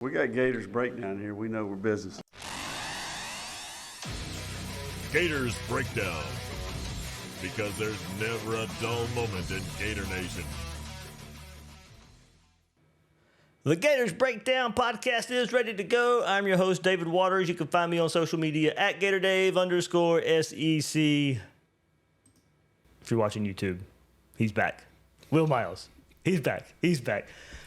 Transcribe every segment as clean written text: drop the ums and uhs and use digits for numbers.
We got Gators Breakdown here. We know we're business. Gators Breakdown. Because there's never a dull moment in Gator Nation. The Gators Breakdown podcast is ready to go. I'm your host, David Waters. You can find me on social media at GatorDave_SEC. If you're watching YouTube, he's back. Will Miles, he's back.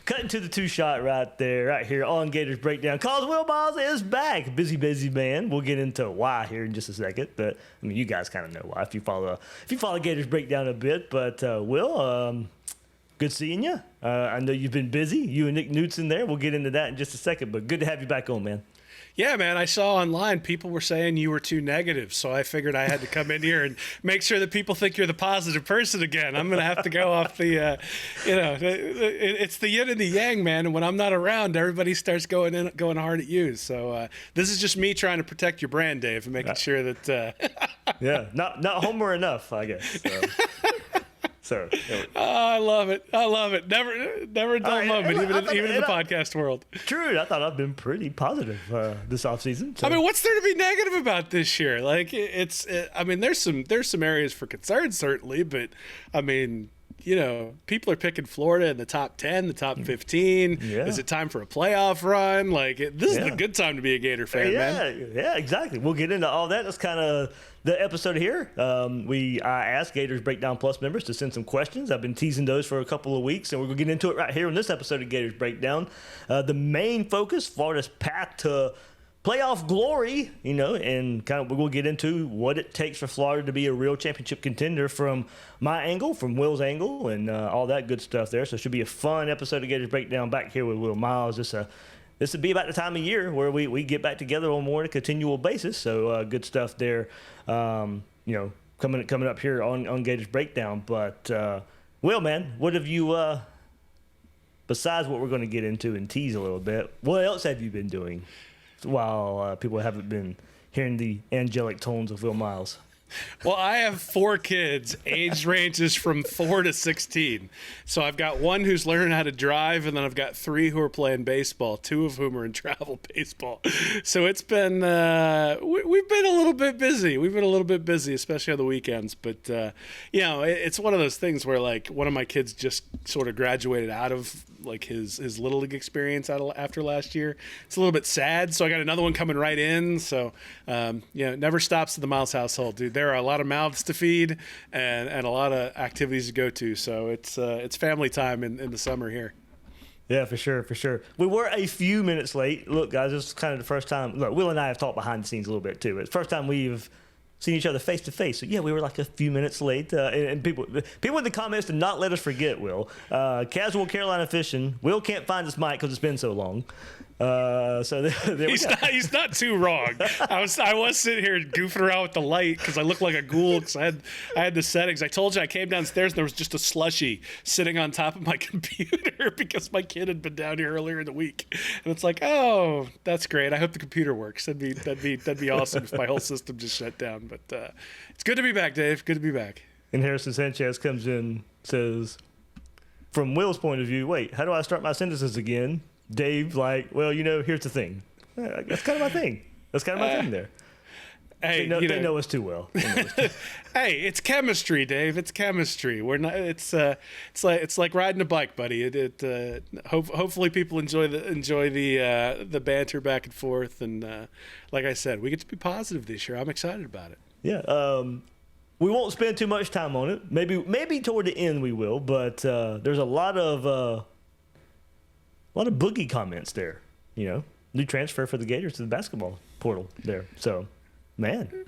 Cutting to the two-shot right there, right here on Gators Breakdown. Cause Will Miles is back. Busy man. We'll get into why here in just a second. But I mean, you guys kind of know why if you follow Gators Breakdown a bit. But Will, good seeing you. I know you've been busy. You and Nick Knutson there. We'll get into that in just a second. But good to have you back on, man. Yeah, man, I saw online people were saying you were too negative, so I figured I had to come in here and make sure that people think you're the positive person again. I'm going to have to go off the, it's the yin and the yang, man, and when I'm not around, everybody starts going hard at you. So this is just me trying to protect your brand, Dave, and making sure that... Yeah, not Homer enough, I guess. So, I love it. Never a dull moment, even in the podcast world. True. I thought I've been pretty positive this offseason. So. I mean, what's there to be negative about this year? Like, I mean, there's some areas for concern, certainly, but I mean, you know, people are picking Florida in the top 10, the top 15. Yeah. Is it time for a playoff run? Like, this is the good time to be a Gator fan, man. Yeah, exactly. We'll get into all that. That's kind of the episode here. I asked Gators Breakdown Plus members to send some questions. I've been teasing those for a couple of weeks, and we're going to get into it right here on this episode of Gators Breakdown. The main focus, Florida's path to playoff glory, you know, and kind of we'll get into what it takes for Florida to be a real championship contender from my angle, from Will's angle, and all that good stuff there. So it should be a fun episode of Gators Breakdown back here with Will Miles. This would be about the time of year where we get back together on more on a continual basis. So good stuff there, you know, coming up here on Gators Breakdown. But Will, man, what have you, besides what we're going to get into and tease a little bit, what else have you been doing while people haven't been hearing the angelic tones of Will Miles? Well, I have 4 kids, age ranges from 4 to 16. So I've got one who's learning how to drive, and then I've got 3 who are playing baseball, 2 of whom are in travel baseball. So it's been, we've been a little bit busy. Especially on the weekends. But, you know, it's one of those things where, like, one of my kids just sort of graduated out of, like, his Little League experience after last year. It's a little bit sad. So I got another one coming right in. So, you know, it never stops at the Miles household, dude. There are a lot of mouths to feed and a lot of activities to go to. So it's family time in the summer here. Yeah, for sure. We were a few minutes late. Look, guys, this is kind of the first time. Look, Will and I have talked behind the scenes a little bit too. It's the first time we've seen each other face to face. So yeah, we were like a few minutes late. And people in the comments did not let us forget, Will. Casual Carolina fishing. Will can't find his mic because it's been so long. So there we go. He's not too wrong. I was sitting here goofing around with the light because I looked like a ghoul because I had the settings. I told you I came downstairs and there was just a slushie sitting on top of my computer because my kid had been down here earlier in the week. And it's like, oh, that's great. I hope the computer works. That'd be awesome if my whole system just shut down. But it's good to be back, Dave. Good to be back. And Harrison Sanchez comes in, says, from Will's point of view, wait, how do I start my sentences again? Dave, like, well, you know, here's the thing. That's kind of my thing. There. Hey, they know us too well. Hey, it's chemistry, Dave. It's chemistry. We're not. It's like riding a bike, buddy. Hopefully people enjoy the banter back and forth. And like I said, we get to be positive this year. I'm excited about it. Yeah. We won't spend too much time on it. Maybe toward the end we will. But there's a lot of boogie comments there, you know, new transfer for the Gators to the basketball portal there. So, man.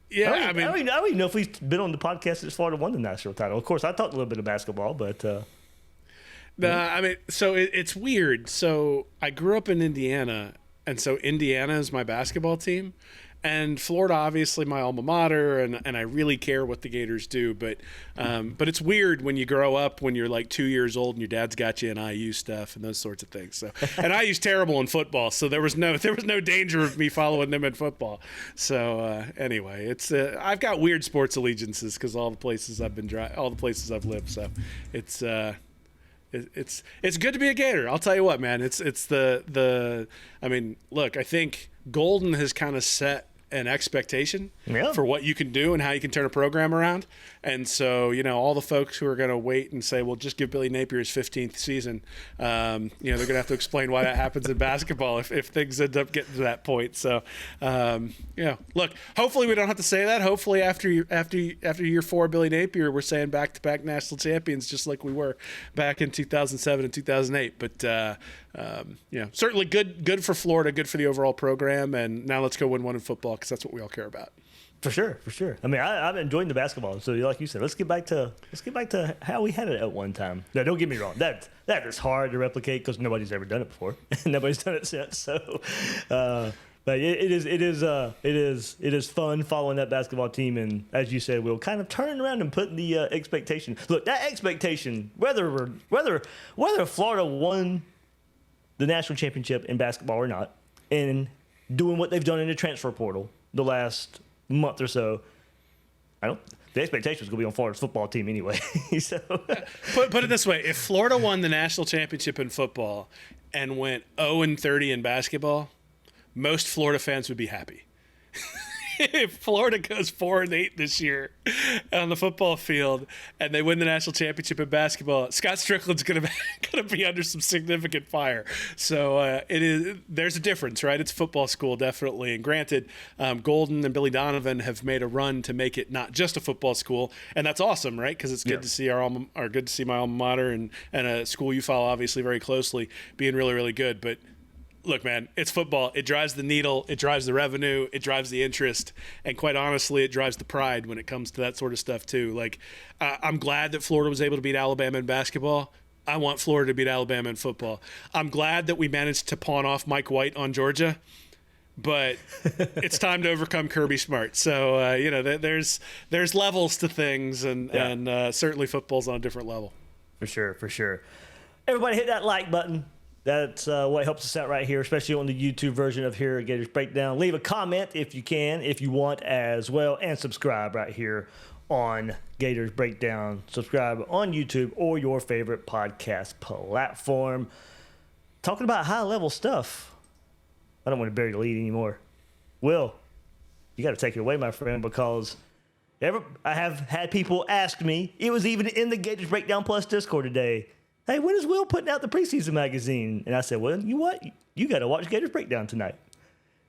Yeah, I don't even know if we've been on the podcast since Florida won the national title. Of course, I talked a little bit of basketball, but. I mean, so it's weird. So I grew up in Indiana, and so Indiana is my basketball team. And Florida, obviously, my alma mater, and I really care what the Gators do. But it's weird when you grow up when you're like 2 years old and your dad's got you in IU stuff and those sorts of things. So, and IU's terrible in football, so there was no danger of me following them in football. So anyway, it's I've got weird sports allegiances because all the places I've lived. So it's it's good to be a Gator. I'll tell you what, man. It's the I mean, look, I think Golden has kind of set an expectation for what you can do and how you can turn a program around. And so, all the folks who are going to wait and say, well, just give Billy Napier his 15th season, they're going to have to explain why that happens in basketball if things end up getting to that point. So, look, hopefully we don't have to say that. Hopefully after year 4, Billy Napier, we're saying back-to-back national champions, just like we were back in 2007 and 2008. But, certainly good for Florida, good for the overall program. And now let's go win one in football, because that's what we all care about. For sure. I mean, I'm enjoying the basketball. So, like you said, let's get back to how we had it at one time. Now, don't get me wrong. That is hard to replicate because nobody's ever done it before. Nobody's done it since. So, but it is fun following that basketball team, and as you said, we'll kind of turn around and put the expectation. Look, that expectation, whether Florida won the national championship in basketball or not, and doing what they've done in the transfer portal the last month or so, the expectation is going to be on Florida's football team anyway. So put it this way: if Florida won the national championship in football and went 0-30 in basketball, most Florida fans would be happy. If Florida goes 4-8 this year on the football field and they win the national championship in basketball, Scott Strickland's going to be under some significant fire. So there's a difference, right? It's football school, definitely. And granted, Golden and Billy Donovan have made a run to make it not just a football school, and that's awesome, right? Because it's good to see good to see my alma mater and a school you follow obviously very closely being really, really good. But look, man, it's football. It drives the needle. It drives the revenue. It drives the interest. And quite honestly, it drives the pride when it comes to that sort of stuff, too. Like, I'm glad that Florida was able to beat Alabama in basketball. I want Florida to beat Alabama in football. I'm glad that we managed to pawn off Mike White on Georgia. But it's time to overcome Kirby Smart. So, there's levels to things, and certainly football's on a different level. For sure. Everybody hit that like button. That's what helps us out right here, especially on the YouTube version of here at Gators Breakdown. Leave a comment if you can, if you want as well, and subscribe right here on Gators Breakdown. Subscribe on YouTube or your favorite podcast platform. Talking about high-level stuff. I don't want to bury the lead anymore. Will, you got to take it away, my friend, because I have had people ask me, it was even in the Gators Breakdown Plus Discord today, hey, when is Will putting out the preseason magazine? And I said, well, you know what? You got to watch Gators Breakdown tonight.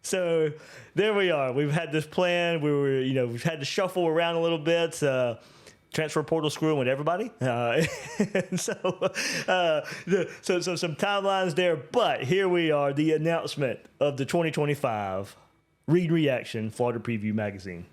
So there we are. We've had this plan. We've had to shuffle around a little bit. Transfer portal screwing with everybody. So some timelines there. But here we are, the announcement of the 2025 Read Reaction Florida Preview Magazine.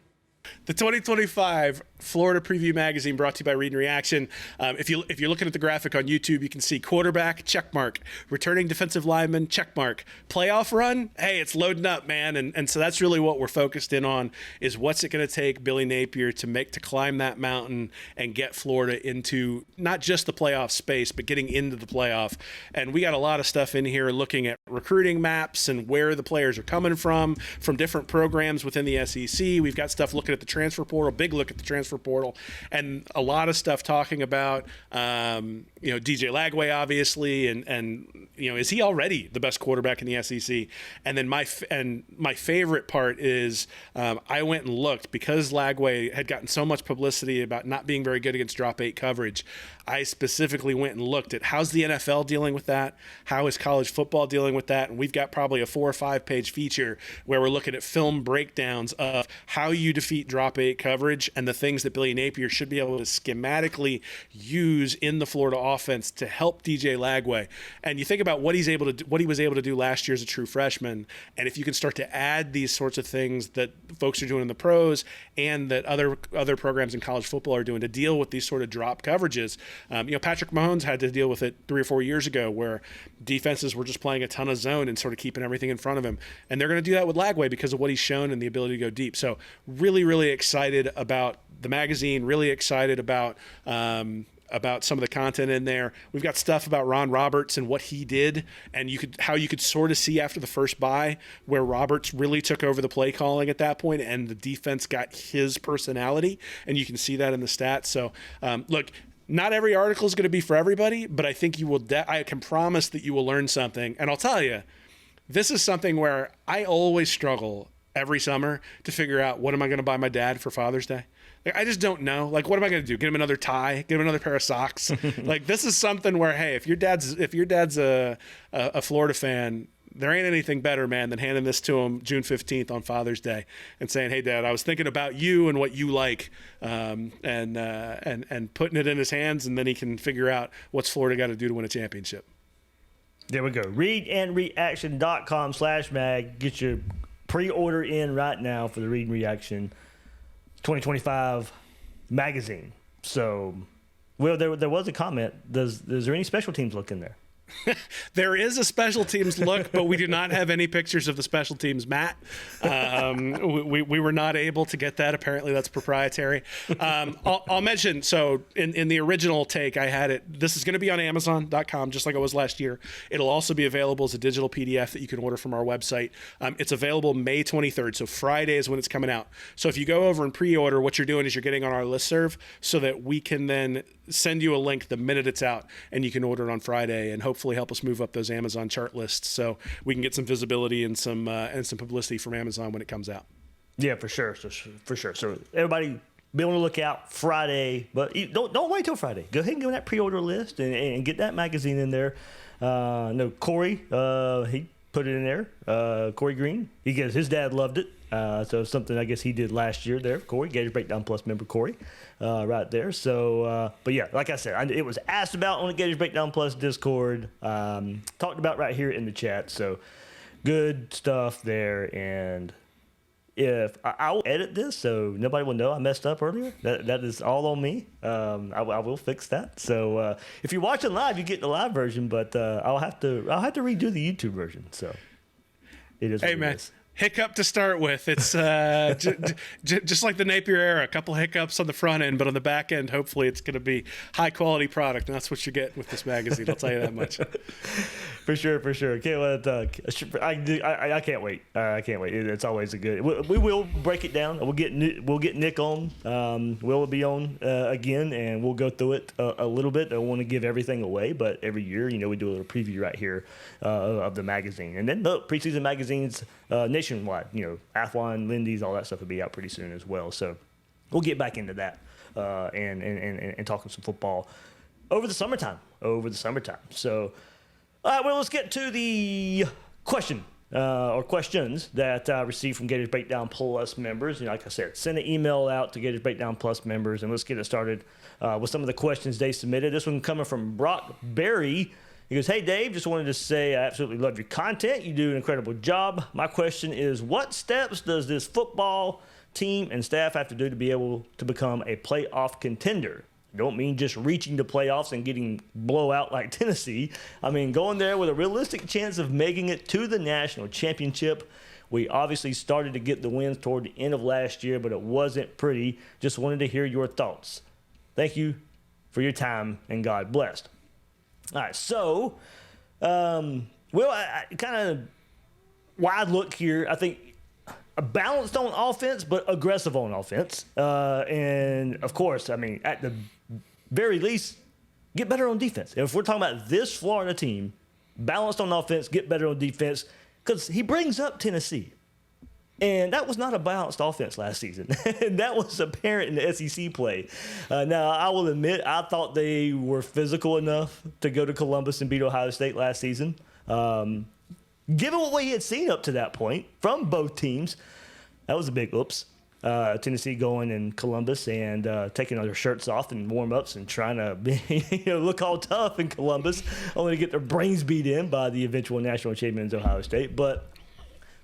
The 2025 Florida Preview Magazine, brought to you by Read and Reaction. If you're looking at the graphic on YouTube, you can see quarterback, check mark. Returning defensive lineman, check mark. Playoff run, hey, it's loading up, man. And so that's really what we're focused in on, is what's it going to take Billy Napier to climb that mountain and get Florida into not just the playoff space, but getting into the playoff. And we got a lot of stuff in here looking at recruiting maps and where the players are coming from different programs within the SEC. We've got stuff looking at the transfer portal, big look at the transfer portal, and a lot of stuff talking about DJ Lagway, obviously, and is he already the best quarterback in the SEC? And then my favorite part is I went and looked, because Lagway had gotten so much publicity about not being very good against drop 8 coverage. I specifically went and looked at how's the NFL dealing with that, how is college football dealing with that, and we've got probably a 4 or 5 page feature where we're looking at film breakdowns of how you defeat drop 8 coverage and the things that Billy Napier should be able to schematically use in the Florida offense to help DJ Lagway. And you think about what he was able to do last year as a true freshman, and if you can start to add these sorts of things that folks are doing in the pros and that other programs in college football are doing to deal with these sort of drop coverages. Patrick Mahomes had to deal with it 3 or 4 years ago, where defenses were just playing a ton of zone and sort of keeping everything in front of him. And they're going to do that with Lagway because of what he's shown and the ability to go deep. So really, really excited about the magazine, really excited about some of the content in there. We've got stuff about Ron Roberts and what he did, and how you could sort of see after the first bye where Roberts really took over the play calling at that point, and the defense got his personality, and you can see that in the stats. So look, not every article is going to be for everybody, but I think you will. I can promise that you will learn something. And I'll tell you, this is something where I always struggle every summer to figure out what am I going to buy my dad for Father's Day. Like, I just don't know. Like, what am I going to do? Get him another tie? Get him another pair of socks? Like, this is something where, hey, if your dad's a Florida fan, there ain't anything better, man, than handing this to him June 15th on Father's Day and saying, "Hey, Dad, I was thinking about you and what you like," and putting it in his hands, and then he can figure out what's Florida got to do to win a championship. There we go. readandreaction.com/mag. Get your pre-order in right now for the Read and Reaction 2025 magazine. So, well, there was a comment. Is there any special teams look in there? There is a special teams look, but we do not have any pictures of the special teams mat. We were not able to get that. Apparently, that's proprietary. I'll mention, so in the original take, I had it. This is going to be on Amazon.com, just like it was last year. It'll also be available as a digital PDF that you can order from our website. It's available May 23rd, so Friday is when it's coming out. So if you go over and pre-order, what you're doing is you're getting on our listserv so that we can then send you a link the minute it's out, and you can order it on Friday and hopefully help us move up those Amazon chart lists so we can get some visibility and some publicity from Amazon when it comes out. Yeah, for sure. So everybody be on the lookout Friday, but don't wait till Friday. Go ahead and get on that pre-order list and get that magazine in there. No, Corey, he put it in there. Corey Green, his dad loved it. So something I guess he did last year there. Corey, Gators Breakdown Plus member Corey, right there. So, but yeah, like I said, it was asked about on the Gators Breakdown Plus Discord, talked about right here in the chat. So good stuff there. And if I will edit this so nobody will know I messed up earlier, that is all on me. I will fix that. So if you're watching live, you get the live version, but I'll have to redo the YouTube version. So it is. Hey, man. It is. Hiccup to start with. It's just like the Napier era, a couple hiccups on the front end, but on the back end, hopefully it's going to be high quality product, and that's what you get with this magazine. I'll tell you that much. For sure. Can't let I can't wait. I can't wait. It's always a good. We will break it down. We'll get Nick on. We'll be on again, and we'll go through it a little bit. I don't want to give everything away, but every year, we do a little preview right here of the magazine, and then the preseason magazines. Nationwide, Athlon, Lindy's, all that stuff will be out pretty soon as well. So we'll get back into that and talking some football over the summertime. So, all right, well, let's get to the question or questions that I received from Gators Breakdown Plus members. Like I said, send an email out to Gators Breakdown Plus members, and let's get it started with some of the questions they submitted. This one coming from Brock Berry. He goes, "Hey, Dave, just wanted to say I absolutely love your content. You do an incredible job. My question is, what steps does this football team and staff have to do to be able to become a playoff contender? I don't mean just reaching the playoffs and getting blowout like Tennessee. I mean going there with a realistic chance of making it to the national championship. We obviously started to get the wins toward the end of last year, but it wasn't pretty. Just wanted to hear your thoughts. Thank you for your time, and God bless." All right, so, I kind of wide look here. I think balanced on offense, but aggressive on offense. And, of course, I mean, at the very least, get better on defense. If we're talking about this Florida team, balanced on offense, get better on defense, because he brings up Tennessee. And that was not a balanced offense last season. And that was apparent in the SEC play. Now, I will admit, I thought they were physical enough to go to Columbus and beat Ohio State last season. Given what we had seen up to that point from both teams, that was a big oops. Tennessee going in Columbus and taking their shirts off in warm-ups and trying to look all tough in Columbus, only to get their brains beat in by the eventual national champions Ohio State. But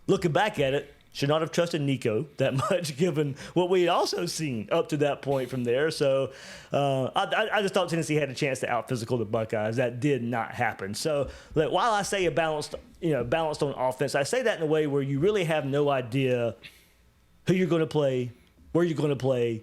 looking back at it, should not have trusted Nico that much, given what we had also seen up to that point from there. So I just thought Tennessee had a chance to out-physical the Buckeyes. That did not happen. So while I say balanced on offense, I say that in a way where you really have no idea who you're going to play, where you're going to play,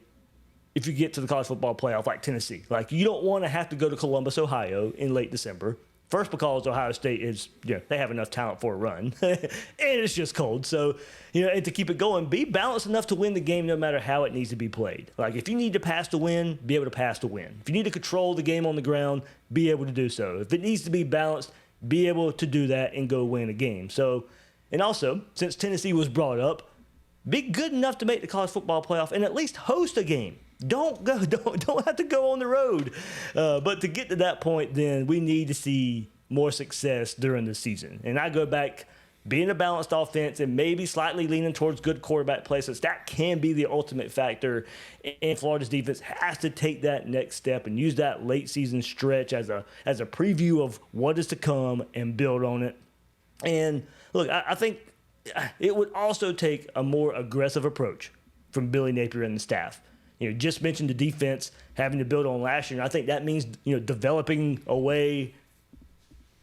if you get to the college football playoff like Tennessee. Like, you don't want to have to go to Columbus, Ohio in late December First, because Ohio State is, they have enough talent for a run, and it's just cold. So, and to keep it going, be balanced enough to win the game no matter how it needs to be played. Like, if you need to pass to win, be able to pass to win. If you need to control the game on the ground, be able to do so. If it needs to be balanced, be able to do that and go win a game. So, and also, since Tennessee was brought up, be good enough to make the college football playoff and at least host a game. Don't have to go on the road. But to get to that point, then we need to see more success during the season. And I go back, being a balanced offense and maybe slightly leaning towards good quarterback plays. That can be the ultimate factor. And Florida's defense has to take that next step and use that late season stretch as a preview of what is to come and build on it. And look, I think it would also take a more aggressive approach from Billy Napier and the staff. Just mentioned the defense having to build on last year. And I think that means, developing away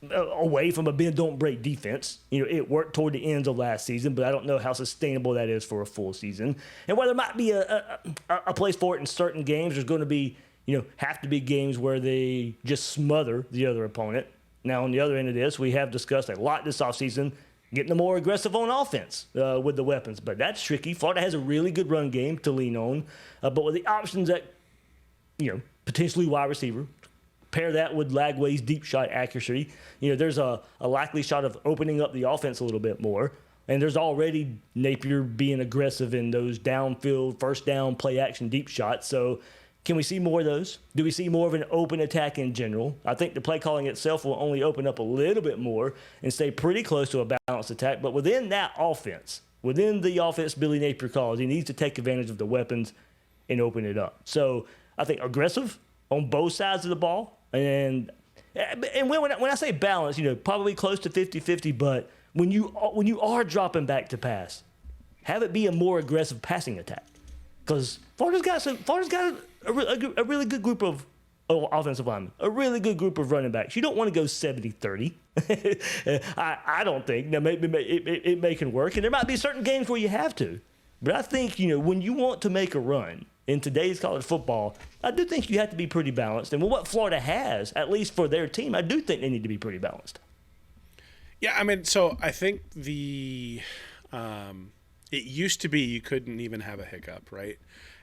from a bend don't break defense. It worked toward the ends of last season, but I don't know how sustainable that is for a full season. And while there might be a place for it in certain games, there's going to be, have to be games where they just smother the other opponent. Now, on the other end of this, we have discussed a lot this offseason getting more aggressive on offense with the weapons. But that's tricky. Florida has a really good run game to lean on. But with the options that, potentially wide receiver, pair that with Lagway's deep shot accuracy, there's a likely shot of opening up the offense a little bit more. And there's already Napier being aggressive in those downfield, first down, play action, deep shots. So can we see more of those? Do we see more of an open attack in general? I think the play calling itself will only open up a little bit more and stay pretty close to a balanced attack. But within that offense, within the offense Billy Napier calls, he needs to take advantage of the weapons and open it up. So I think aggressive on both sides of the ball. And when I say balance, probably close to 50-50, but when you are dropping back to pass, have it be a more aggressive passing attack. Because Florida's got a really good group of offensive linemen, a really good group of running backs. You don't want to go 70-30. I don't think. Now, maybe it may can work, and there might be certain games where you have to. But I think, when you want to make a run in today's college football, I do think you have to be pretty balanced. And with what Florida has, at least for their team, I do think they need to be pretty balanced. Yeah, so I think it used to be you couldn't even have a hiccup, right?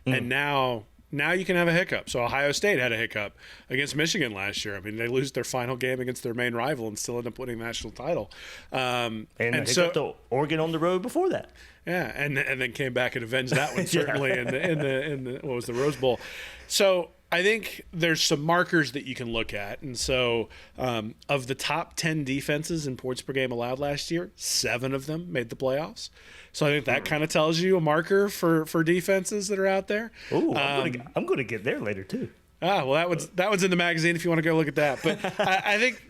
And now you can have a hiccup. So Ohio State had a hiccup against Michigan last year. They lose their final game against their main rival and still end up winning the national title. And so to Oregon on the road before that. Yeah, and then came back and avenged that one certainly in the what was the Rose Bowl. So I think there's some markers that you can look at. And so of the top 10 defenses in points per game allowed last year, 7 of them made the playoffs. So I think that kind of tells you a marker for defenses that are out there. Ooh, I'm going to get there later too. Well, that one's in the magazine if you want to go look at that. But I think,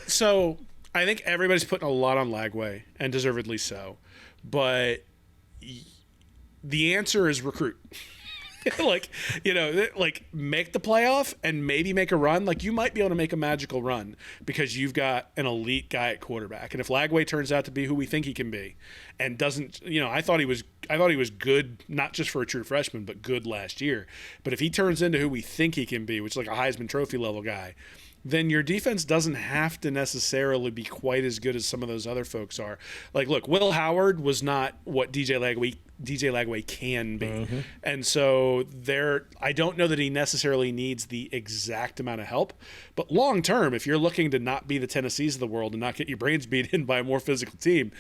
so I think everybody's putting a lot on Lagway, and deservedly so. But the answer is recruit. Make the playoff and maybe make a run. You might be able to make a magical run because you've got an elite guy at quarterback. And if Lagway turns out to be who we think he can be and doesn't, I thought he was good, not just for a true freshman, but good last year. But if he turns into who we think he can be, which is like a Heisman Trophy level guy, then your defense doesn't have to necessarily be quite as good as some of those other folks are. Look, Will Howard was not what DJ Lagway can be. Mm-hmm. And so I don't know that he necessarily needs the exact amount of help. But long term, if you're looking to not be the Tennessees of the world and not get your brains beat in by a more physical team,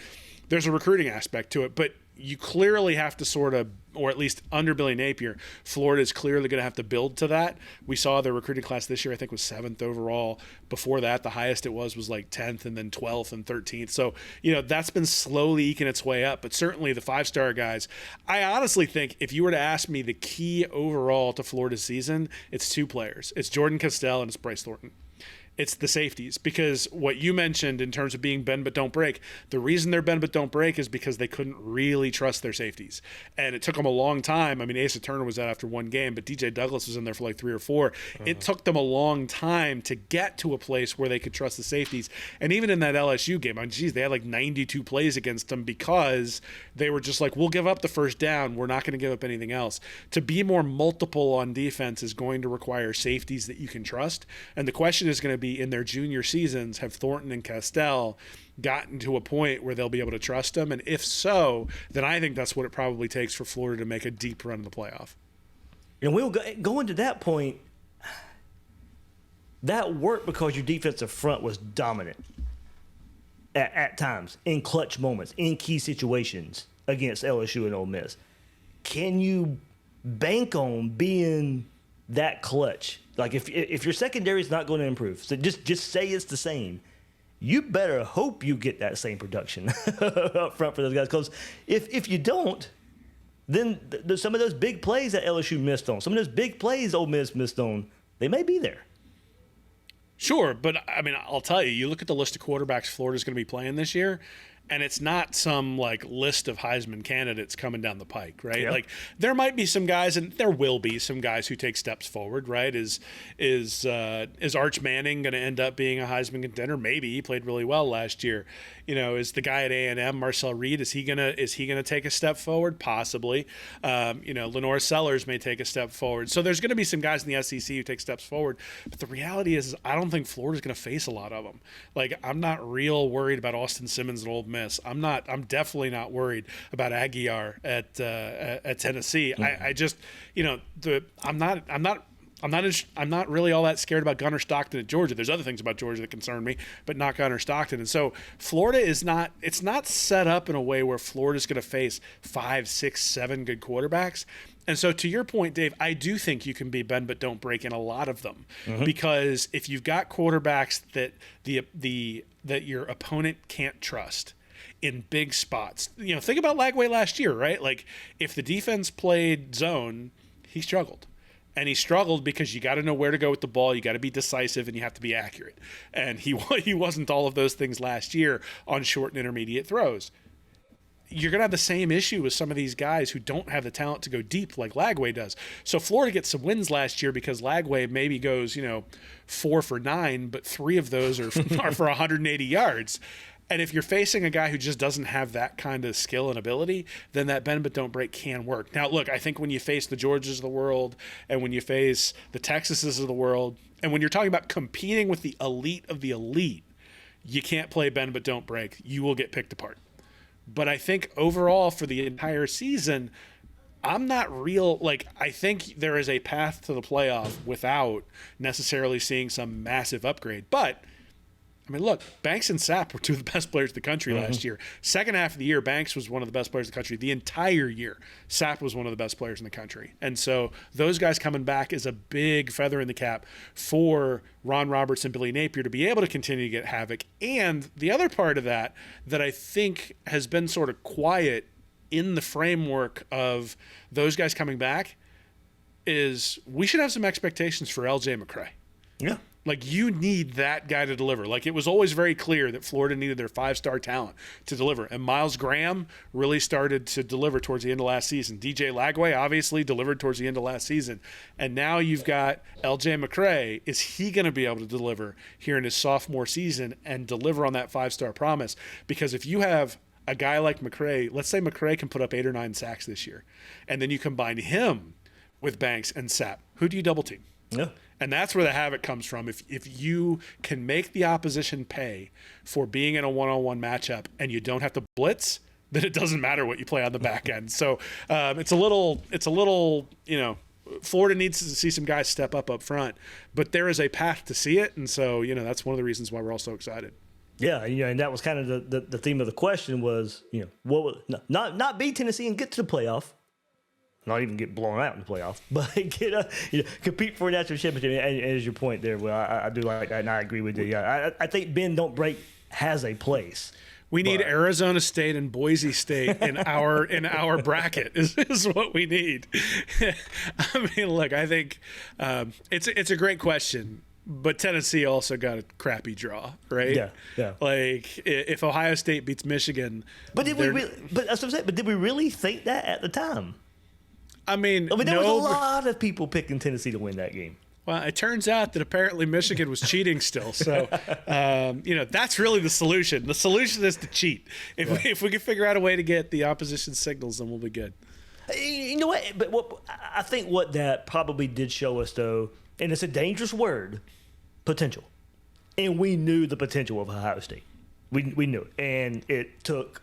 there's a recruiting aspect to it. But you clearly have to sort of, or at least under Billy Napier, Florida is clearly going to have to build to that. We saw their recruiting class this year, I think, was 7th overall. Before that, the highest it was 10th and then 12th and 13th. So, that's been slowly eking its way up. But certainly the 5-star guys, I honestly think if you were to ask me the key overall to Florida's season, it's 2 players. It's Jordan Castell and it's Bryce Thornton. It's the safeties, because what you mentioned in terms of being bend but don't break, the reason they're bend but don't break is because they couldn't really trust their safeties. And it took them a long time. Asa Turner was out after 1 game, but DJ Douglas was in there for 3 or 4. It took them a long time to get to a place where they could trust the safeties. And even in that LSU game, they had 92 plays against them because they were just we'll give up the first down. We're not going to give up anything else. To be more multiple on defense is going to require safeties that you can trust. And the question is going to maybe in their junior seasons have Thornton and Castell gotten to a point where they'll be able to trust them? And if so, then I think that's what it probably takes for Florida to make a deep run in the playoff. And we'll go into that point. That worked because your defensive front was dominant at times, in clutch moments, in key situations against LSU and Ole Miss. Can you bank on being that clutch? Like if your secondary is not going to improve, so just say it's the same. You better hope you get that same production up front for those guys. Because if you don't, then some of those big plays that LSU missed on, some of those big plays Ole Miss missed on, they may be there. Sure, but I mean, I'll tell you, you look at the list of quarterbacks Florida's going to be playing this year, and it's not some like list of Heisman candidates coming down the pike, right? Yep. Like there might be some guys, and there will be some guys who take steps forward, right? Is Arch Manning going to end up being a Heisman contender? Maybe. He played really well last year. You know, is the guy at A&M, Marcel Reed, is he gonna take a step forward? Possibly. Lenore Sellers may take a step forward. So there's going to be some guys in the SEC who take steps forward. But the reality is I don't think Florida's going to face a lot of them. Like I'm not real worried about Austin Simmons and Ole Miss. I'm definitely not worried about Aguiar at Tennessee. Mm-hmm. I just, I'm not really all that scared about Gunnar Stockton at Georgia. There's other things about Georgia that concern me, but not Gunnar Stockton. And so Florida it's not set up in a way where Florida's going to face 5, 6, 7 good quarterbacks. And so to your point, Dave, I do think you can be bend but don't break in a lot of them. Mm-hmm. Because if you've got quarterbacks that that your opponent can't trust in big spots, think about Lagway last year, right? Like if the defense played zone, he struggled. And he struggled because you got to know where to go with the ball. You got to be decisive and you have to be accurate. And he wasn't all of those things last year on short and intermediate throws. You're going to have the same issue with some of these guys who don't have the talent to go deep like Lagway does. So Florida gets some wins last year because Lagway maybe goes, 4 for 9, but 3 of those are for 180 yards. And if you're facing a guy who just doesn't have that kind of skill and ability, then that bend but don't break can work. Now, look, I think when you face the Georgias of the world and when you face the Texases of the world, and when you're talking about competing with the elite of the elite, you can't play bend but don't break. You will get picked apart. But I think overall for the entire season, I'm not I think there is a path to the playoff without necessarily seeing some massive upgrade. But I mean, look, Banks and Sapp were 2 of the best players in the country last year. Second half of the year, Banks was one of the best players in the country. The entire year, Sapp was one of the best players in the country. And so those guys coming back is a big feather in the cap for Ron Roberts and Billy Napier to be able to continue to get havoc. And the other part of that I think has been sort of quiet in the framework of those guys coming back is we should have some expectations for LJ McCray. Yeah. Like, you need that guy to deliver. Like, it was always very clear that Florida needed their 5-star talent to deliver. And Miles Graham really started to deliver towards the end of last season. DJ Lagway obviously delivered towards the end of last season. And now you've got LJ McCray. Is he going to be able to deliver here in his sophomore season and deliver on that 5-star promise? Because if you have a guy like McCray, let's say McCray can put up 8 or 9 sacks this year, and then you combine him with Banks and Sapp, who do you double team? Yeah. And that's where the havoc comes from. If you can make the opposition pay for being in a one-on-one matchup and you don't have to blitz, then it doesn't matter what you play on the back end. So it's a little, Florida needs to see some guys step up front, but there is a path to see it. And so, that's one of the reasons why we're all so excited. Yeah, and that was kind of the theme of the question was, what would not beat Tennessee and get to the playoff. Not even get blown out in the playoff, but compete for a national championship. And as your point there, well, I do like that, and I agree with you. I think bend don't break has a place. We need Arizona State and Boise State in our bracket is what we need. I mean, look, I think it's a great question. But Tennessee also got a crappy draw, right? Yeah. Like if Ohio State beats Michigan, but did we really think that at the time? I mean, there was a lot of people picking Tennessee to win that game. Well, it turns out that apparently Michigan was cheating still. So, that's really the solution. The solution is to cheat. If we can figure out a way to get the opposition signals, then we'll be good. You know what? But I think what that probably did show us, though, and it's a dangerous word, potential. And we knew the potential of Ohio State. We knew it. And it took,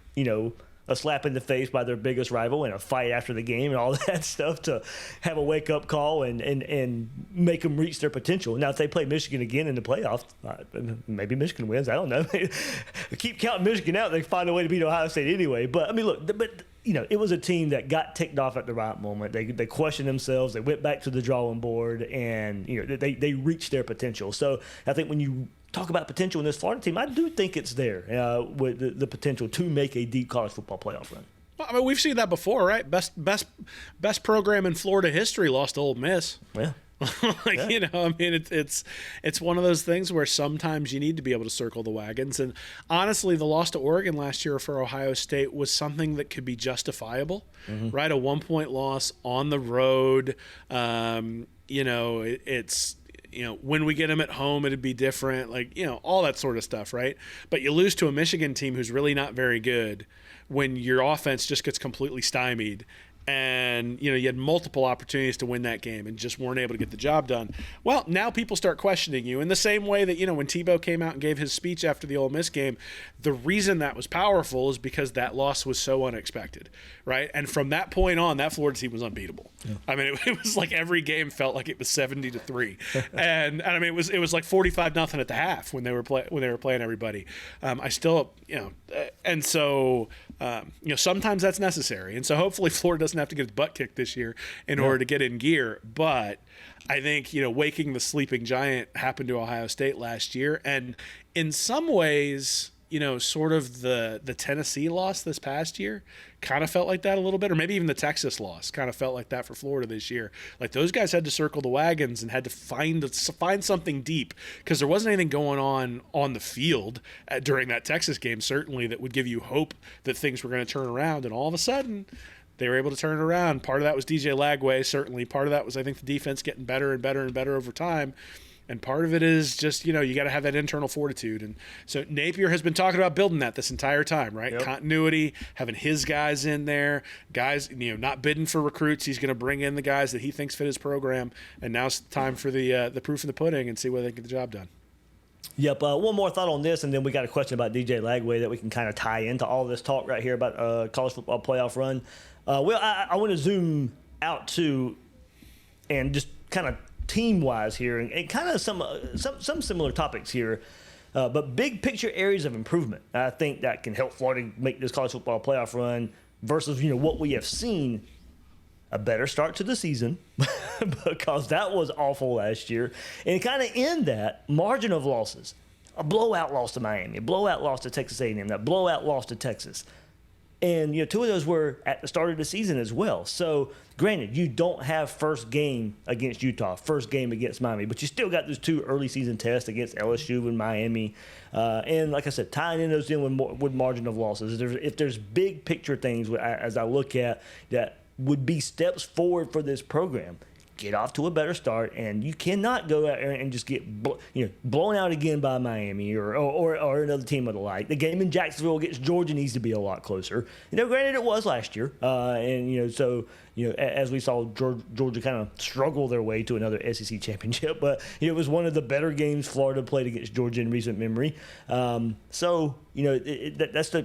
a slap in the face by their biggest rival and a fight after the game and all that stuff to have a wake-up call and make them reach their potential. Now, if they play Michigan again in the playoffs, maybe Michigan wins. I don't know. Keep counting Michigan out. They find a way to beat Ohio State anyway. But, I mean, look, it was a team that got ticked off at the right moment. They questioned themselves. They went back to the drawing board, and they reached their potential. So I think when you talk about potential in this Florida team, I do think it's there with the potential to make a deep college football playoff run. Well, I mean, we've seen that before, right? Best program in Florida history lost to Ole Miss. Yeah. It's one of those things where sometimes you need to be able to circle the wagons. And honestly, the loss to Oregon last year for Ohio State was something that could be justifiable, right? A 1-point loss on the road. When we get them at home, it'd be different, all that sort of stuff, right? But you lose to a Michigan team who's really not very good when your offense just gets completely stymied. And, you had multiple opportunities to win that game and just weren't able to get the job done. Well, now people start questioning you in the same way that, when Tebow came out and gave his speech after the Ole Miss game, the reason that was powerful is because that loss was so unexpected, right? And from that point on, that Florida team was unbeatable. Yeah. I mean, it was like every game felt like it was 70-3. and I mean, it was like 45-0 at the half when they were playing everybody. Sometimes that's necessary. And so hopefully Florida doesn't have to get its butt kicked this year in order to get in gear. But I think, waking the sleeping giant happened to Ohio State last year. And in some ways, sort of the Tennessee loss this past year kind of felt like that a little bit, or maybe even the Texas loss kind of felt like that for Florida this year. Like those guys had to circle the wagons and had to find something deep because there wasn't anything going on the field during that Texas game, certainly, that would give you hope that things were going to turn around. And all of a sudden, they were able to turn it around. Part of that was DJ Lagway, certainly. Part of that was, I think, the defense getting better and better and better over time. And part of it is just, you got to have that internal fortitude. And so Napier has been talking about building that this entire time, right? Yep. Continuity, having his guys in there, guys, not bidding for recruits. He's going to bring in the guys that he thinks fit his program. And now it's time for the proof in the pudding and see whether they can get the job done. Yep. One more thought on this, and then we got a question about DJ Lagway that we can kind of tie into all this talk right here about college football playoff run. I want to zoom out too and just kind of team-wise here and kind of some similar topics here, but big picture areas of improvement. I think that can help Florida make this college football playoff run versus what we have seen. A better start to the season because that was awful last year, and kind of in that margin of losses, a blowout loss to Miami, a blowout loss to Texas A&M, that blowout loss to Texas. And, two of those were at the start of the season as well. So, granted, you don't have first game against Utah, first game against Miami, but you still got those two early season tests against LSU and Miami. And like I said, tying in those in with margin of losses. If there's big picture things as I look at that would be steps forward for this program, get off to a better start, and you cannot go out there and just get blown out again by Miami or another team of the like. The game in Jacksonville against Georgia needs to be a lot closer. Granted it was last year, as we saw Georgia kind of struggle their way to another SEC championship, but it was one of the better games Florida played against Georgia in recent memory. That's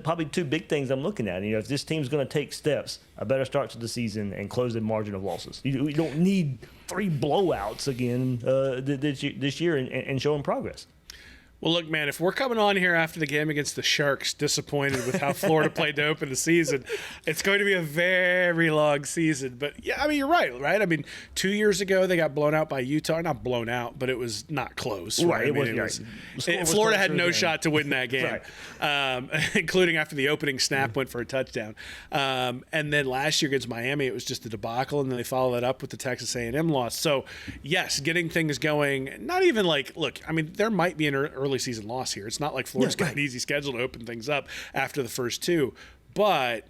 probably two big things I'm looking at. If this team's going to take steps, a better start to the season and close the margin of losses. You don't need 3 blowouts again this year and showing progress. Well, look, man, if we're coming on here after the game against the Sharks disappointed with how Florida played to open the season, it's going to be a very long season. But, yeah, I mean, you're right? I mean, 2 years ago they got blown out by Utah. Not blown out, but it was not close. Right? Florida had no shot to win that game, including after the opening snap went for a touchdown. And then last year against Miami, it was just a debacle, and then they followed that up with the Texas A&M loss. So, yes, getting things going, not even look, I mean, there might be an early season loss here. It's not like Florida's got an easy schedule to open things up after the first 2, but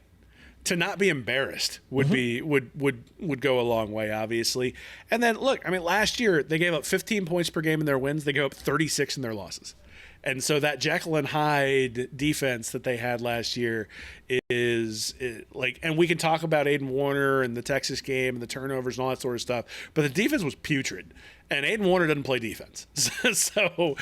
to not be embarrassed would be would go a long way, obviously. And then look, I mean, last year they gave up 15 points per game in their wins. They gave up 36 in their losses. And so that Jekyll and Hyde defense that they had last year is and we can talk about Aiden Warner and the Texas game and the turnovers and all that sort of stuff, but the defense was putrid. And Aiden Warner doesn't play defense. So,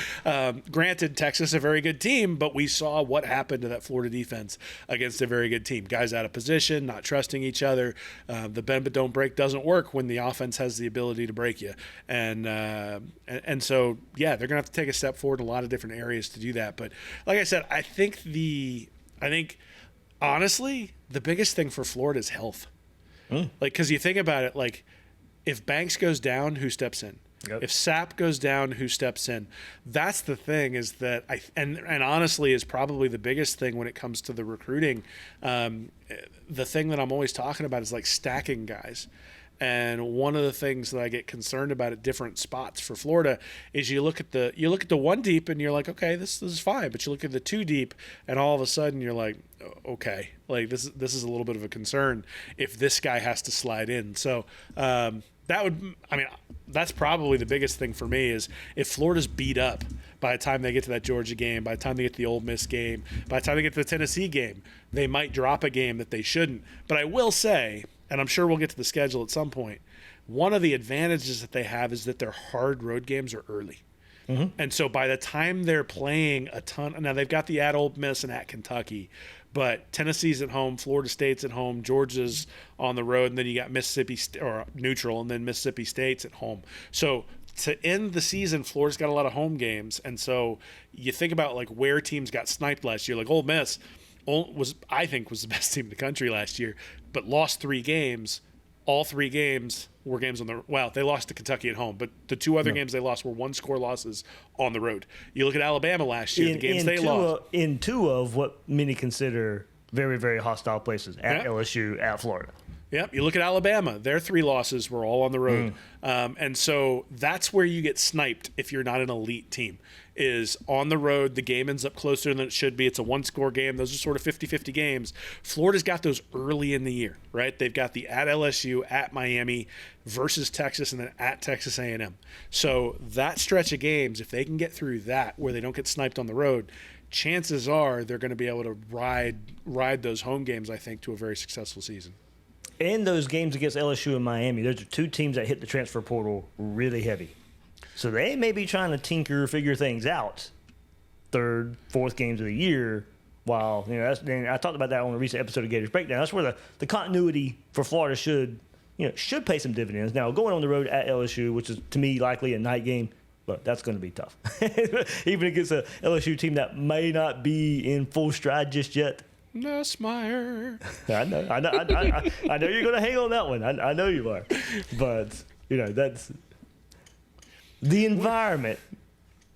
granted, Texas a very good team, but we saw what happened to that Florida defense against a very good team. Guys out of position, not trusting each other. The bend but don't break doesn't work when the offense has the ability to break you. And so, yeah, they're going to have to take a step forward in a lot of different areas to do that. But like I said, I think honestly, the biggest thing for Florida is health. Like, because you think about it, like, if Banks goes down, who steps in? Yep. If Sapp goes down, who steps in? That's the thing, is that and honestly is probably the biggest thing when it comes to the recruiting. The thing that I'm always talking about is like stacking guys. And one of the things that I get concerned about at different spots for Florida is you look at the one deep and you're like, okay, this is fine. But you look at the two deep and all of a sudden you're like, okay, like this is a little bit of a concern if this guy has to slide in. So that's probably the biggest thing for me is if Florida's beat up by the time they get to that Georgia game, by the time they get to the Ole Miss game, by the time they get to the Tennessee game, they might drop a game that they shouldn't. But I will say, and I'm sure we'll get to the schedule at some point, one of the advantages that they have is that their hard road games are early. Mm-hmm. And so by the time they're playing a ton, now they've got the at Ole Miss and at Kentucky, but Tennessee's at home, Florida State's at home, Georgia's on the road, and then you got Mississippi or neutral, and then Mississippi State's at home. So to end the season, Florida's got a lot of home games, and so you think about like where teams got sniped last year. Like Ole Miss was the best team in the country last year, but lost 3 games. All 3 games were games on the – well, they lost to Kentucky at home, but the 2 other games they lost were one-score losses on the road. You look at Alabama last year, the games they lost. In 2 of what many consider very, very hostile places, at LSU, at Florida. Yep. You look at Alabama, their 3 losses were all on the road. And so that's where you get sniped if you're not an elite team, is on the road. The game ends up closer than it should be. It's a one-score game. Those are sort of 50-50 games. Florida's got those early in the year, right? They've got the at LSU, at Miami versus Texas, and then at Texas A&M. So that stretch of games, if they can get through that where they don't get sniped on the road, chances are they're going to be able to ride those home games, I think, to a very successful season. In those games against LSU and Miami, those are 2 teams that hit the transfer portal really heavy. So they may be trying to figure things out 3rd, 4th games of the year. While, and I talked about that on a recent episode of Gators Breakdown. That's where the continuity for Florida should pay some dividends. Now, going on the road at LSU, which is to me likely a night game, look, that's going to be tough. Even against a LSU team that may not be in full stride just yet. Nussmeier. I know you're going to hang on that one. I know you are. But, that's the environment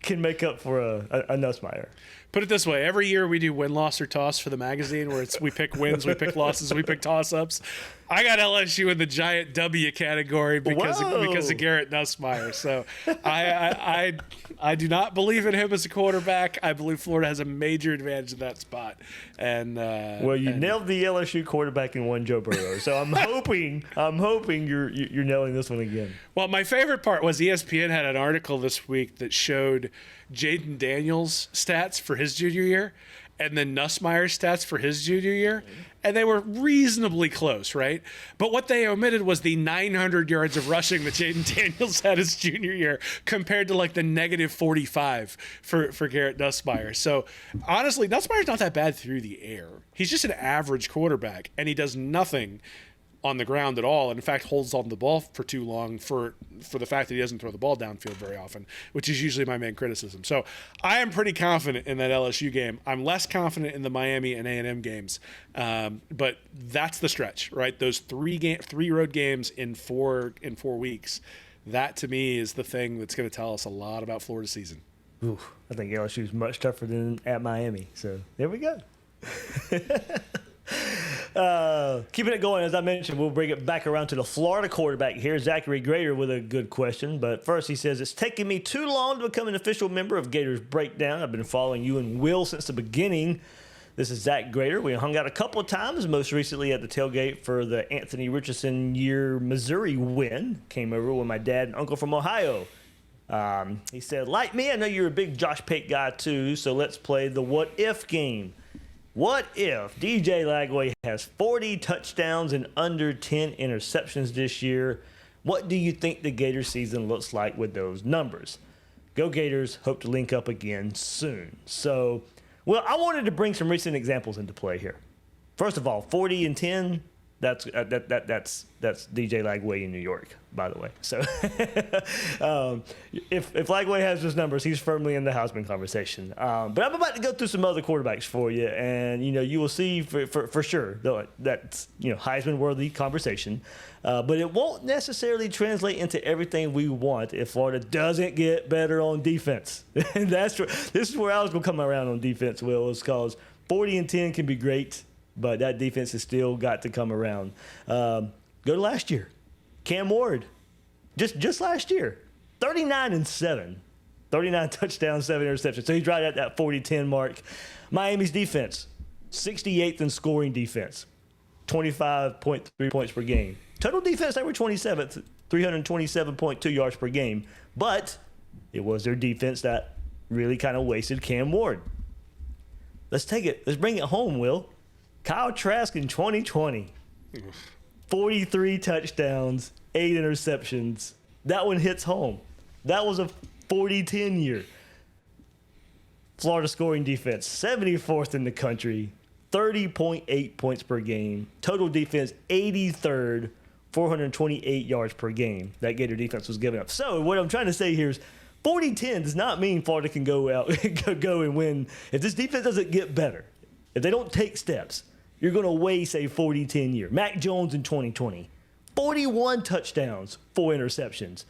can make up for a Nussmeier. Put it this way: every year we do win, loss, or toss for the magazine, where we pick wins, we pick losses, we pick toss-ups. I got LSU in the giant W category because of Garrett Nussmeier. So I do not believe in him as a quarterback. I believe Florida has a major advantage in that spot. And nailed the LSU quarterback in one, Joe Burrow. So I'm hoping you're nailing this one again. Well, my favorite part was ESPN had an article this week that showed Jaden Daniels' stats for his junior year and then Nussmeier's stats for his junior year, and they were reasonably close, right? But what they omitted was the 900 yards of rushing that Jaden Daniels had his junior year compared to like the negative 45 for Garrett Nussmeier. So honestly, Nussmeier's not that bad through the air. He's just an average quarterback, and he does nothing on the ground at all, and in fact holds on the ball for too long for the fact that he doesn't throw the ball downfield very often, which is usually my main criticism. So I am pretty confident in that LSU game. I'm less confident in the Miami and A&M games, but that's the stretch, right? Those 3 road games in 4 weeks. That to me is the thing that's going to tell us a lot about Florida's season. Ooh, I think LSU is much tougher than at Miami. So there we go. Keeping it going, as I mentioned, we'll bring it back around to the Florida quarterback here, Zachary Grader, with a good question. But first, he says, it's taken me too long to become an official member of Gators Breakdown. I've been following you and Will since the beginning. This is Zach Grader. We hung out a couple of times, most recently at the tailgate for the Anthony Richardson year Missouri win. Came over with my dad and uncle from Ohio. He said, like me, I know you're a big Josh Pate guy too, so let's play the what if game. What if DJ Lagway has 40 touchdowns and under 10 interceptions this year? What do you think the Gators season looks like with those numbers? Go Gators. Hope to link up again soon. So, well, I wanted to bring some recent examples into play here. First of all, 40-10. That's DJ Lagway in New York, by the way. So if Lagway has those numbers, he's firmly in the Heisman conversation. But I'm about to go through some other quarterbacks for you, and you will see for sure that's Heisman-worthy conversation. But it won't necessarily translate into everything we want if Florida doesn't get better on defense. And this is where I was going to come around on defense, Will, is because 40-10 can be great, but that defense has still got to come around. Go to last year. Cam Ward, just last year, 39-7. 39 touchdowns, 7 interceptions. So he's right at that 40-10 mark. Miami's defense, 68th in scoring defense, 25.3 points per game. Total defense, they were 27th, 327.2 yards per game. But it was their defense that really kind of wasted Cam Ward. Let's bring it home, Will. Kyle Trask in 2020, 43 touchdowns, 8 interceptions. That one hits home. That was a 40-10 year. Florida scoring defense, 74th in the country, 30.8 points per game. Total defense, 83rd, 428 yards per game. That Gator defense was giving up. So what I'm trying to say here is 40-10 does not mean Florida can go out go and win. If this defense doesn't get better, if they don't take steps, you're going to waste a 40-10 year. Mac Jones in 2020, 41 touchdowns, 4 interceptions.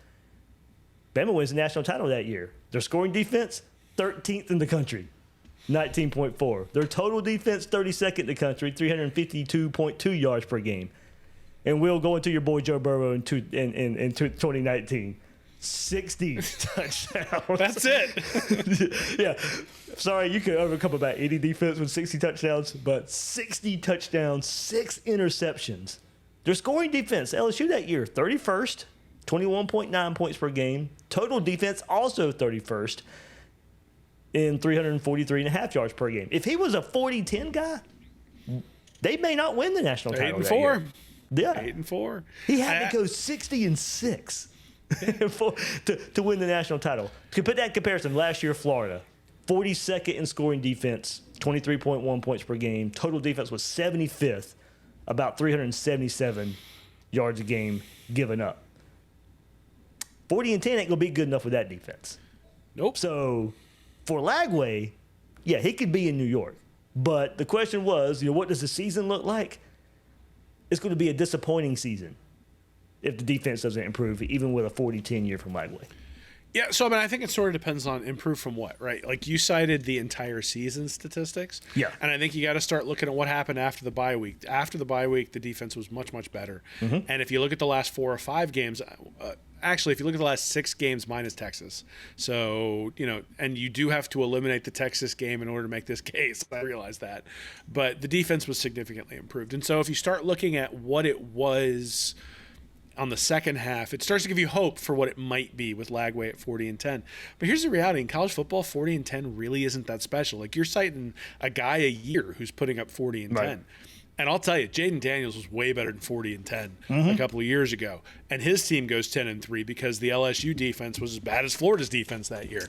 Bama wins the national title that year. Their scoring defense, 13th in the country, 19.4. Their total defense, 32nd in the country, 352.2 yards per game. And we'll go into your boy Joe Burrow in 2019. 60 touchdowns. That's it. Yeah. Sorry, you could overcome about 80 defense with 60 touchdowns, but 60 touchdowns, 6 interceptions. Their scoring defense, LSU that year, 31st, 21.9 points per game. Total defense, also 31st, in 343.5 yards per game. If he was a 40-10 guy, they may not win the national title. 8-4. Yeah. 8-4. He had to go 60-6 to win the national title. To put that in comparison, last year, Florida, 42nd in scoring defense, 23.1 points per game. Total defense was 75th, about 377 yards a game given up. 40-10 ain't going to be good enough with that defense. Nope. So for Lagway, yeah, he could be in New York. But the question was, what does the season look like? It's going to be a disappointing season if the defense doesn't improve, even with a 40-10 year from Lagway. Yeah, so I think it sort of depends on improve from what, right? Like you cited the entire season statistics. Yeah. And I think you got to start looking at what happened after the bye week. After the bye week, the defense was much, much better. Mm-hmm. And if you look at the last 4 or 5 games, actually, if you look at the last 6 games minus Texas, so, and you do have to eliminate the Texas game in order to make this case. I realize that. But the defense was significantly improved. And so if you start looking at what it was on the second half, it starts to give you hope for what it might be with Lagway at 40-10. But here's the reality. In college football, 40-10 really isn't that special. Like, you're citing a guy a year who's putting up 40-10. Right. And I'll tell you, Jaden Daniels was way better than 40-10 a couple of years ago. And his team goes 10-3 because the LSU defense was as bad as Florida's defense that year.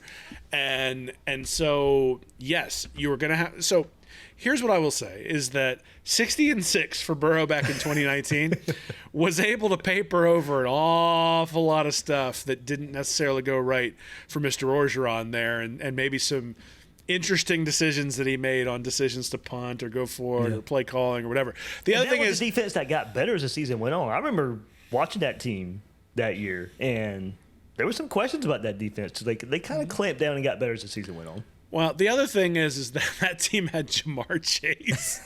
And so, yes, you were going to have – so here's what I will say is that 60-6 for Burrow back in 2019 was able to paper over an awful lot of stuff that didn't necessarily go right for Mr. Orgeron there and maybe some – interesting decisions that he made on decisions to punt or go forward or play calling or whatever. The other thing is the defense that got better as the season went on. I remember watching that team that year, and there were some questions about that defense. They kind of clamped down and got better as the season went on. Well, the other thing is that team had Jamar Chase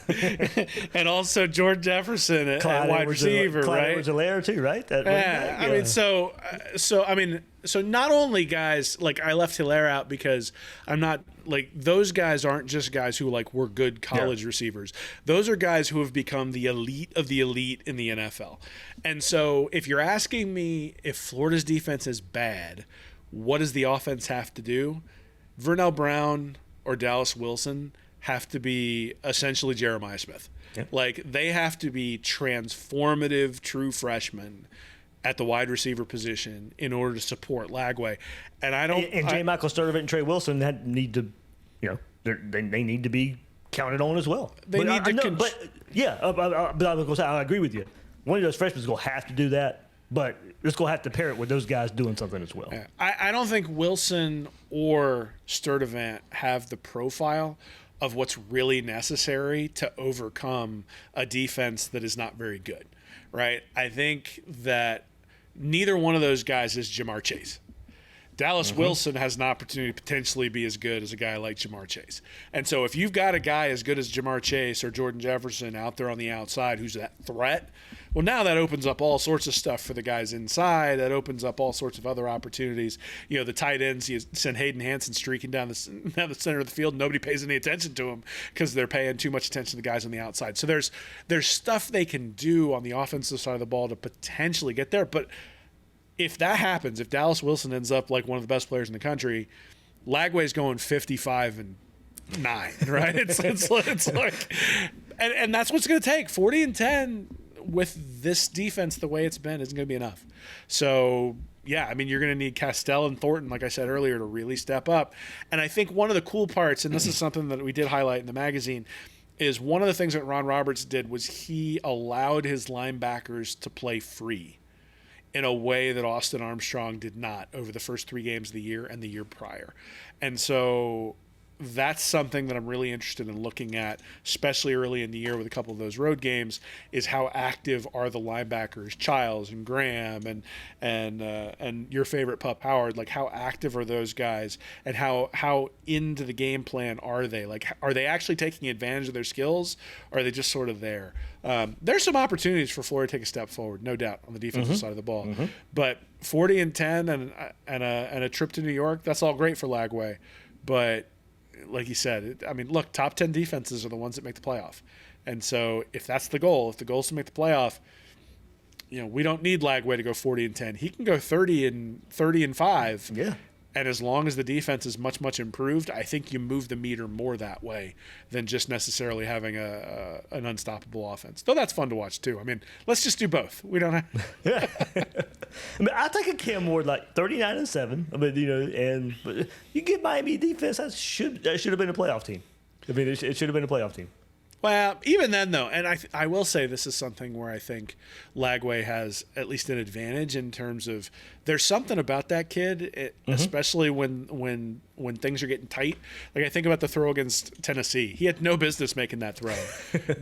and also George Jefferson at wide receiver, right? Clyde too, right? So not only guys like I left Hilaire out because I'm not like those guys aren't just guys who were good college receivers. Those are guys who have become the elite of the elite in the NFL. And so if you're asking me if Florida's defense is bad, what does the offense have to do? Vernell Brown or Dallas Wilson have to be essentially Jeremiah Smith. Yeah. Like, they have to be transformative true freshmen at the wide receiver position in order to support Lagway. And I don't. And J. Michael Sturdivant and Trey Wilson need to, they need to be counted on as well. They need to. I agree with you. One of those freshmen is going to have to do that, but it's going to have to pair it with those guys doing something as well. Yeah. I don't think Wilson or Sturdivant have the profile of what's really necessary to overcome a defense that is not very good, right? I think that neither one of those guys is Jamar Chase. Dallas Wilson has an opportunity to potentially be as good as a guy like Jamar Chase. And so if you've got a guy as good as Jamar Chase or Jordan Jefferson out there on the outside who's that threat, well, now that opens up all sorts of stuff for the guys inside. That opens up all sorts of other opportunities. The tight ends, you send Hayden Hansen streaking down the center of the field. Nobody pays any attention to him because they're paying too much attention to the guys on the outside. So there's stuff they can do on the offensive side of the ball to potentially get there. But if that happens, if Dallas Wilson ends up like one of the best players in the country, Lagway's going 55-9, right? It's like, and that's what's going to take. 40-10 with this defense the way it's been isn't going to be enough. So yeah, I mean, you're going to need Castell and Thornton, like I said earlier, to really step up. And I think one of the cool parts, and this is something that we did highlight in the magazine, is one of the things that Ron Roberts did was he allowed his linebackers to play free in a way that Austin Armstrong did not over the first 3 games of the year and the year prior. And so that's something that I'm really interested in looking at, especially early in the year with a couple of those road games, is how active are the linebackers, Childs and Graham and your favorite pup Howard, like how active are those guys and how into the game plan are they? Like, are they actually taking advantage of their skills or are they just sort of there? There's some opportunities for Florida to take a step forward, no doubt, on the defensive side of the ball. But 40-10 and a trip to New York, that's all great for Lagway. But like you said, I mean, look, top 10 defenses are the ones that make the playoff. And so if that's the goal, if the goal is to make the playoff, we don't need Lagway to go 40-10. He can go 30-5. Yeah. And as long as the defense is much, much improved, I think you move the meter more that way than just necessarily having an unstoppable offense. Though that's fun to watch too. I mean, let's just do both. We don't have. I mean, I think a Cam Ward like 39-7. I mean, but you get Miami defense. That should have been a playoff team. I mean, it should have been a playoff team. Well, even then, though, and I will say this is something where I think Lagway has at least an advantage in terms of there's something about that kid, especially when things are getting tight. Like I think about the throw against Tennessee. He had no business making that throw,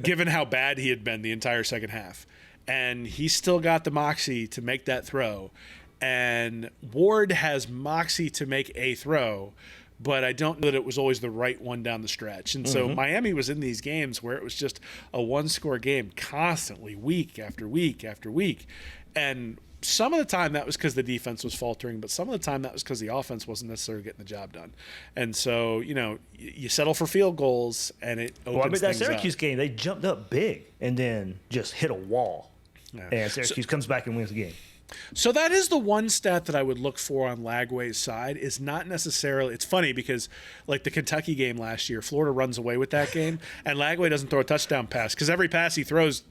given how bad he had been the entire second half. And he still got the moxie to make that throw. And Ward has moxie to make a throw, but I don't know that it was always the right one down the stretch. And so Miami was in these games where it was just a one-score game constantly, week after week after week. And some of the time that was because the defense was faltering, but some of the time that was because the offense wasn't necessarily getting the job done. And so, you settle for field goals, and it opens that things Syracuse up. game, they jumped up big and then just hit a wall. Yeah. And Syracuse comes back and wins the game. So that is the one stat that I would look for on Lagway's side is not necessarily – it's funny because like the Kentucky game last year, Florida runs away with that game, and Lagway doesn't throw a touchdown pass because every pass he throws,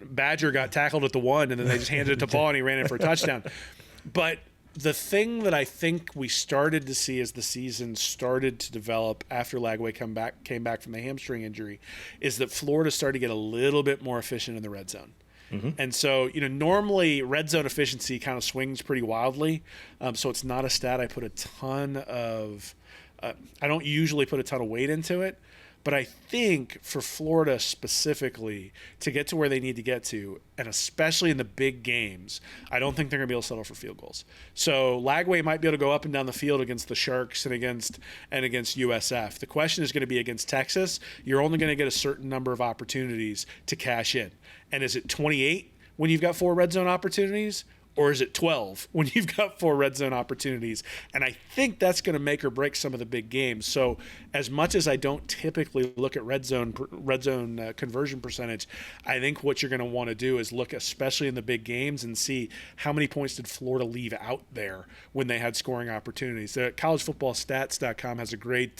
Badger got tackled at the 1, and then they just handed it to Paul, and he ran in for a touchdown. But the thing that I think we started to see as the season started to develop after Lagway came back from the hamstring injury is that Florida started to get a little bit more efficient in the red zone. And so, normally red zone efficiency kind of swings pretty wildly. So it's not a stat I put a ton of I don't usually put a ton of weight into it. But I think for Florida specifically, to get to where they need to get to, and especially in the big games, I don't think they're going to be able to settle for field goals. So Lagway might be able to go up and down the field against the Sharks and against USF. The question is going to be against Texas. You're only going to get a certain number of opportunities to cash in. And is it 28 when you've got 4 red zone opportunities? Or is it 12 when you've got 4 red zone opportunities? And I think that's going to make or break some of the big games. So as much as I don't typically look at red zone conversion percentage, I think what you're going to want to do is look, especially in the big games, and see how many points did Florida leave out there when they had scoring opportunities. CollegeFootballStats.com has a great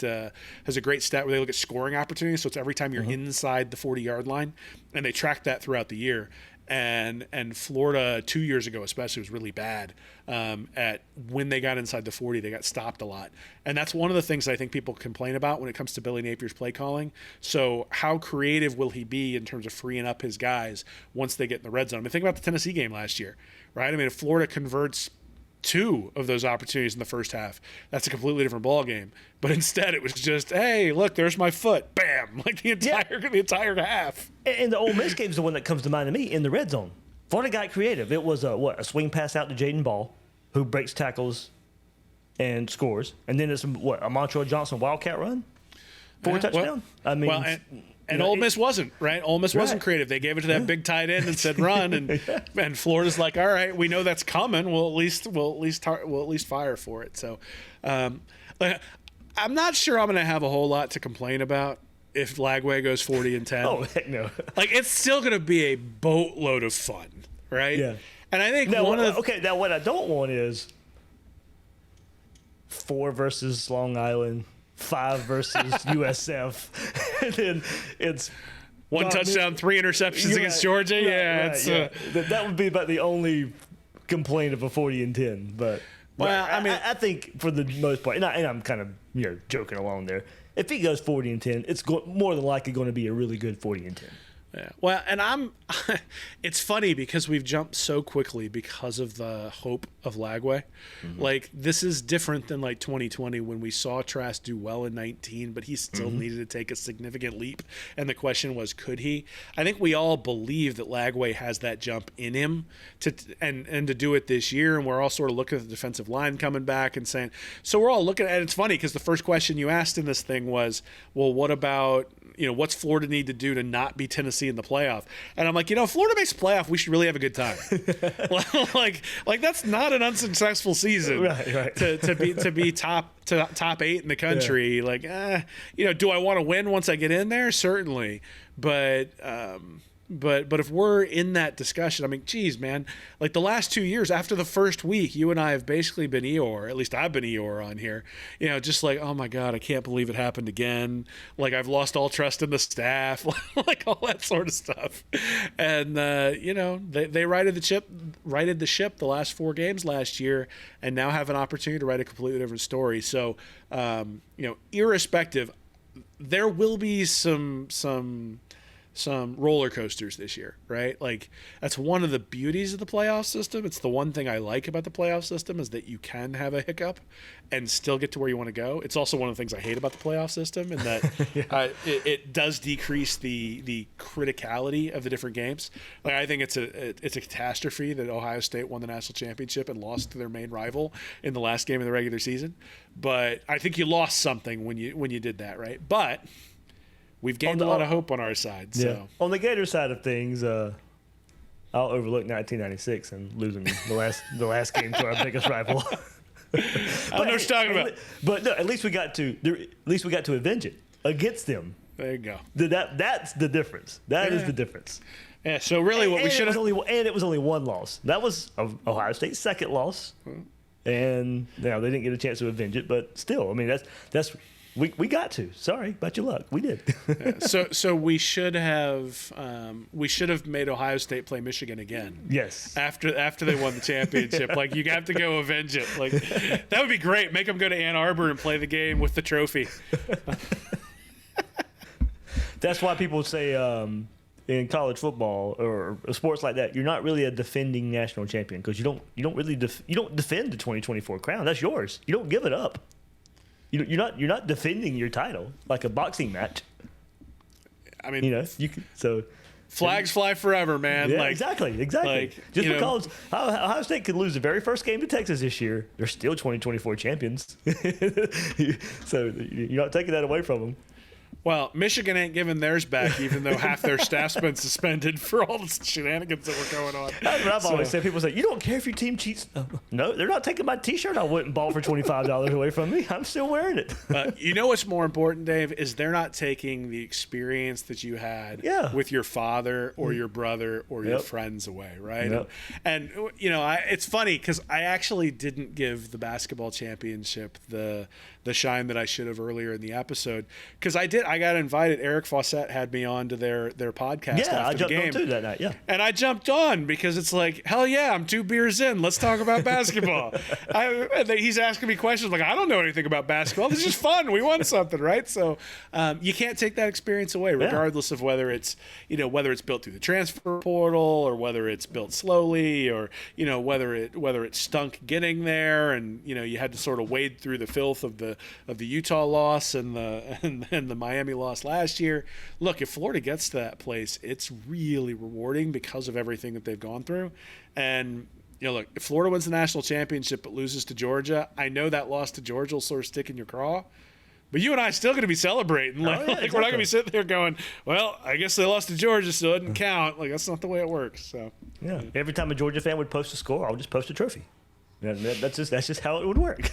stat where they look at scoring opportunities. So it's every time you're inside the 40-yard line, and they track that throughout the year. And Florida 2 years ago especially was really bad at when they got inside the 40. They got stopped a lot, and that's one of the things that I think people complain about when it comes to Billy Napier's play calling. So how creative will he be in terms of freeing up his guys once they get in the red zone? I mean, think about the Tennessee game last year, right? I mean, if Florida converts 2 of those opportunities in the first half, that's a completely different ball game. But instead, it was just, hey, look, there's my foot, bam, like the entire half. And the Ole Miss game is the one that comes to mind to me in the red zone. Florida got creative. It was a swing pass out to Jaden Ball, who breaks tackles and scores, and then it's a Montrell Johnson wildcat run, 4 touchdown. And Ole Miss wasn't, right? Ole Miss wasn't creative. They gave it to that big tight end and said run, and Florida's like, all right, we know that's coming. We'll at least fire for it. So, I'm not sure I'm going to have a whole lot to complain about if Lagway goes 40-10. Oh heck no! Like, it's still going to be a boatload of fun, right? Yeah. And I think now what I don't want is 4 versus Long Island, 5 versus USF, and then it's 1 touchdown, 3 interceptions against Georgia. That would be about the only complaint of a 40-10. But I think for the most part, and I'm kind of joking along there. If he goes 40-10, it's more than likely going to be a really good 40-10. Yeah. Well, and it's funny because we've jumped so quickly because of the hope of Lagway. Mm-hmm. Like, this is different than like 2020 when we saw Trask do well in 19, but he still needed to take a significant leap. And the question was, could he? I think we all believe that Lagway has that jump in him to do it this year. And we're all sort of looking at the defensive line coming back and saying, so we're all looking at it. It's funny because the first question you asked in this thing was, well, what about, what's Florida need to do to not be Tennessee in the playoff? And I'm like, Florida makes the playoff, we should really have a good time. like that's not an unsuccessful season, right. to be top 8 in the country. Yeah. Like, do I want to win once I get in there? Certainly, but if we're in that discussion, I mean, geez, man, like the last 2 years after the first week, you and I have basically been Eeyore, at least I've been Eeyore on here, just like, oh my God, I can't believe it happened again. Like, I've lost all trust in the staff, like all that sort of stuff. And, they righted the ship the last 4 games last year and now have an opportunity to write a completely different story. So, irrespective, there will be some roller coasters this year, right? Like, that's one of the beauties of the playoff system. It's the one thing I like about the playoff system is that you can have a hiccup and still get to where you want to go. It's also one of the things I hate about the playoff system in that it does decrease the criticality of the different games. Like, I think it's a catastrophe that Ohio State won the national championship and lost to their main rival in the last game of the regular season. But I think you lost something when you did that, right? But we've gained a lot of hope on our side. So. Yeah. On the Gators side of things, I'll overlook 1996 and losing the last game to our biggest rival. I know what you're talking about. But no, at least we got to avenge it against them. There you go. That's the difference. That is the difference. Yeah. So really, what we should have. And it was only 1 loss. That was Ohio State's second loss, and they didn't get a chance to avenge it. But still, I mean, that's. We got to. Sorry about your luck. We did. So we should have made Ohio State play Michigan again. Yes. After they won the championship, like, you have to go avenge it. Like, that would be great. Make them go to Ann Arbor and play the game with the trophy. That's why people say in college football or sports like that, you're not really a defending national champion because you don't defend the 2024 crown. That's yours. You don't give it up. You're not defending your title like a boxing match. I mean, you can, so flags fly forever, man. Yeah, like, exactly. Like, just because Ohio State could lose the very first game to Texas this year, they're still 2024 champions. So you're not taking that away from them. Well, Michigan ain't giving theirs back, even though half their staff's been suspended for all the shenanigans that were going on. That's what I've always said. People say, you don't care if your team cheats. No, they're not taking my T-shirt I wouldn't bought for $25 away from me. I'm still wearing it. You know what's more important, Dave, is they're not taking the experience that you had with your father or your brother or your friends away, right? Yep. And it's funny because I actually didn't give the basketball championship the shine that I should have earlier in the episode because I did I got invited. Eric Fawcett had me on to their podcast Yeah, I after the jumped game. on too that night. Yeah. And I jumped on because it's like, hell yeah, I'm 2 beers in. Let's talk about basketball. He's asking me questions like, I don't know anything about basketball. This is just fun. We won something, right? So you can't take that experience away, regardless of whether it's built through the transfer portal or whether it's built slowly or whether it stunk getting there and you had to sort of wade through the filth of the Utah loss and the Miami loss last year. Look, if Florida gets to that place, it's really rewarding because of everything that they've gone through. And look, if Florida wins the national championship but loses to Georgia, I know that loss to Georgia will sort of stick in your craw. But you and I are still going to be celebrating. Like, exactly. We're not going to be sitting there going, well, I guess they lost to Georgia, so it doesn't count. Like, that's not the way it works. So yeah. Every time a Georgia fan would post a score, I would just post a trophy. That's just how it would work.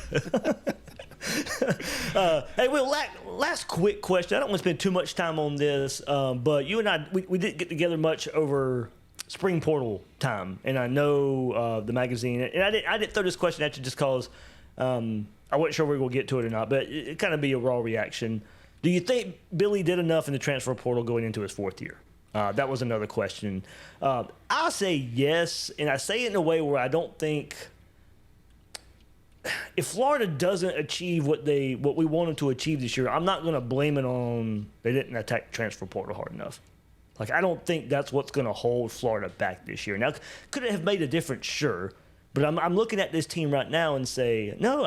Hey, well, last quick question. I don't want to spend too much time on this, but you and I, we didn't get together much over spring portal time, and I know the magazine, and I didn't throw this question at you just because I wasn't sure we were going to get to it or not, but it kind of be a raw reaction. Do you think Billy did enough in the transfer portal going into his 4th year? That was another question. I say yes, and I say it in a way where I don't think if Florida doesn't achieve what we wanted to achieve this year, I'm not going to blame it on they didn't attack the transfer portal hard enough. Like, I don't think that's what's going to hold Florida back this year. Now, could it have made a difference? Sure. But I'm looking at this team right now and say, no,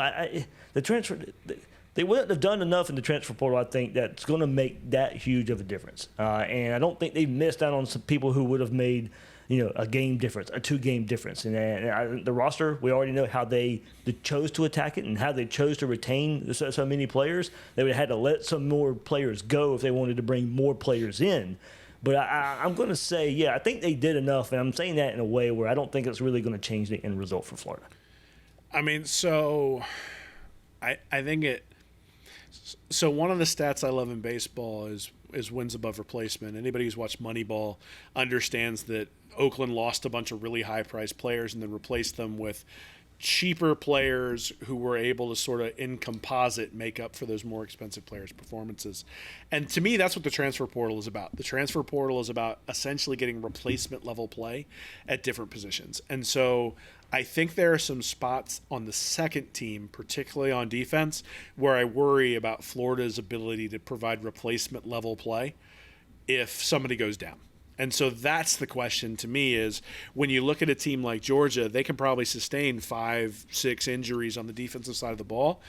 they wouldn't have done enough in the transfer portal, I think, that's going to make that huge of a difference. And I don't think they missed out on some people who would have made, a game difference, a 2-game difference. And the roster, we already know how they chose to attack it and how they chose to retain so many players. They would have had to let some more players go if they wanted to bring more players in. But I'm going to say, yeah, I think they did enough, and I'm saying that in a way where I don't think it's really going to change the end result for Florida. I mean, so I think it – so one of the stats I love in baseball is wins above replacement. Anybody who's watched Moneyball understands that Oakland lost a bunch of really high-priced players and then replaced them with cheaper players who were able to sort of in composite make up for those more expensive players' performances. And to me, that's what the transfer portal is about. The transfer portal is about essentially getting replacement level play at different positions. And so I think there are some spots on the second team, particularly on defense, where I worry about Florida's ability to provide replacement level play if somebody goes down. And so that's the question to me is when you look at a team like Georgia, they can probably sustain 5-6 injuries on the defensive side of the ball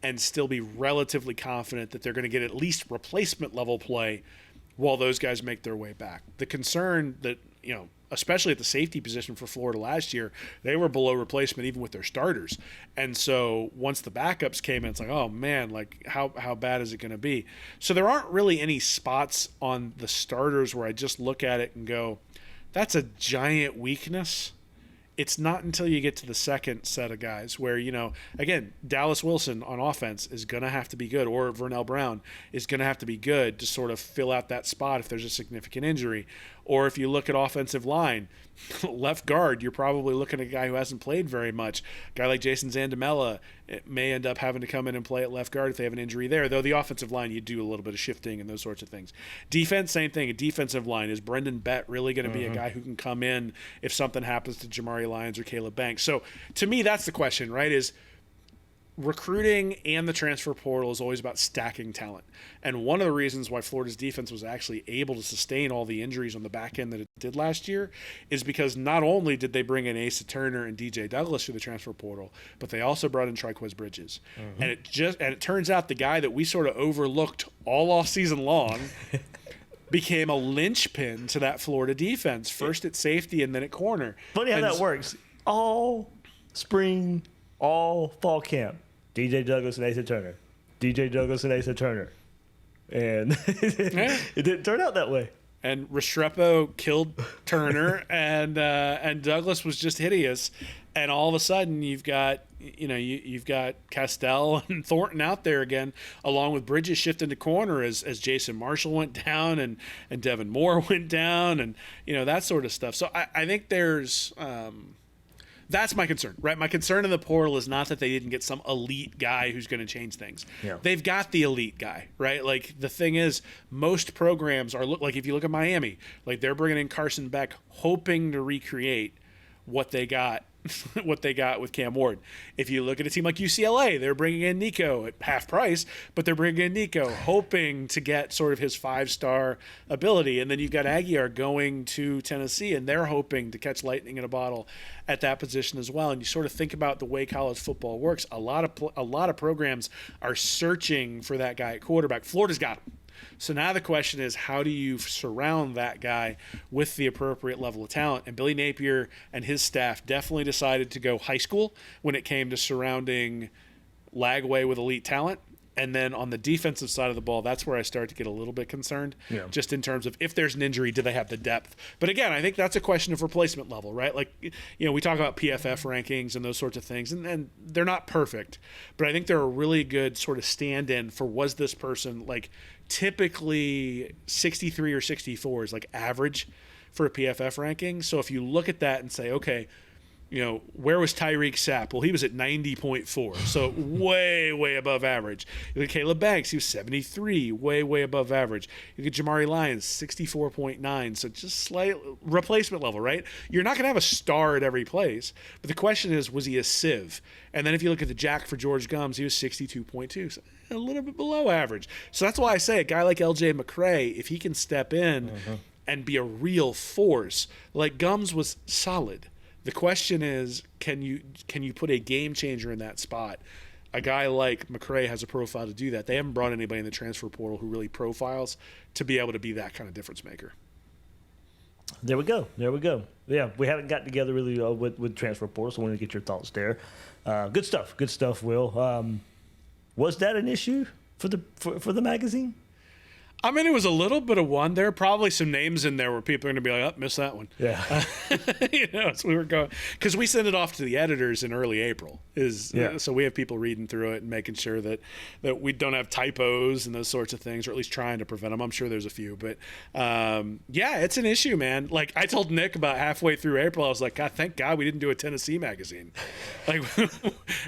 and still be relatively confident that they're going to get at least replacement level play while those guys make their way back. The concern that, especially at the safety position for Florida last year, they were below replacement even with their starters. And so once the backups came in, it's like, oh man, like how bad is it going to be? So there aren't really any spots on the starters where I just look at it and go, that's a giant weakness. It's not until you get to the second set of guys where, again, Dallas Wilson on offense is going to have to be good, or Vernell Brown is going to have to be good to sort of fill out that spot if there's a significant injury. Or if you look at offensive line, left guard, you're probably looking at a guy who hasn't played very much. A guy like Jason Zandamela may end up having to come in and play at left guard if they have an injury there, though the offensive line, you do a little bit of shifting and those sorts of things. Defense, same thing. A defensive line, is Brendan Bett really going to be a guy who can come in if something happens to Jamari Lyons or Caleb Banks? So to me, that's the question, right, is recruiting and the transfer portal is always about stacking talent. And one of the reasons why Florida's defense was actually able to sustain all the injuries on the back end that it did last year is because not only did they bring in Asa Turner and DJ Douglas through the transfer portal, but they also brought in Triquez Bridges. And it turns out the guy that we sort of overlooked all off season long became a linchpin to that Florida defense, first at safety and then at corner. Funny how that works. All spring, all fall camp, DJ Douglas and Asa Turner. DJ Douglas and Asa Turner. And it didn't turn out that way. And Restrepo killed Turner, and Douglas was just hideous. And all of a sudden, you've got Castell and Thornton out there again, along with Bridges shifting to corner as Jason Marshall went down and Devin Moore went down, and that sort of stuff. So I think there's That's my concern, right? My concern in the portal is not that they didn't get some elite guy who's going to change things. Yeah. They've got the elite guy, right? Like, the thing is, most programs are, like, if you look at Miami, like, they're bringing in Carson Beck hoping to recreate what they got with Cam Ward. If you look at a team like UCLA, they're bringing in Nico at half price, but they're bringing in Nico hoping to get sort of his 5-star ability. And then you've got Aguiar going to Tennessee, and they're hoping to catch lightning in a bottle at that position as well. And you sort of think about the way college football works. A lot of programs are searching for that guy at quarterback. Florida's got him. So now the question is, how do you surround that guy with the appropriate level of talent? And Billy Napier and his staff definitely decided to go high school when it came to surrounding Lagway with elite talent. And then on the defensive side of the ball, that's where I start to get a little bit concerned, just in terms of if there's an injury, do they have the depth? But again, I think that's a question of replacement level, right? Like, you know, we talk about PFF rankings and those sorts of things, and they're not perfect, but I think they're a really good sort of stand-in for, was this person, like, typically 63 or 64 is like average for a PFF ranking. So if you look at that and say, okay, you know, where was Tyreek Sapp? Well, he was at 90.4, so way above average. You look at Caleb Banks, he was 73, way above average. You look at Jamari Lyons, 64.9, so just slight replacement level, right? You're not going to have a star at every place, but the question is, was he a sieve? And then if you look at the jack for George Gums, he was 62.2, so a little bit below average. So that's why I say a guy like LJ McCray, if he can step in and be a real force, like Gums was solid. The question is, can you put a game changer in that spot? A guy like McCray has a profile to do that. They haven't brought anybody in the transfer portal who really profiles to be able to be that kind of difference maker. There we go. Yeah, we haven't gotten together really with transfer portal, so I wanted to get your thoughts there. Good stuff, Will. Was that an issue for the magazine? I mean, it was a little bit of one. There are probably some names in there where people are going to be like, oh, missed that one. Yeah. You know, so we were going, because we send it off to the editors in early April. So we have people reading through it and making sure that we don't have typos and those sorts of things, or at least trying to prevent them. I'm sure there's a few. But, yeah, it's an issue, man. Like, I told Nick about halfway through April, I was like, God, thank God we didn't do a Tennessee magazine. Like,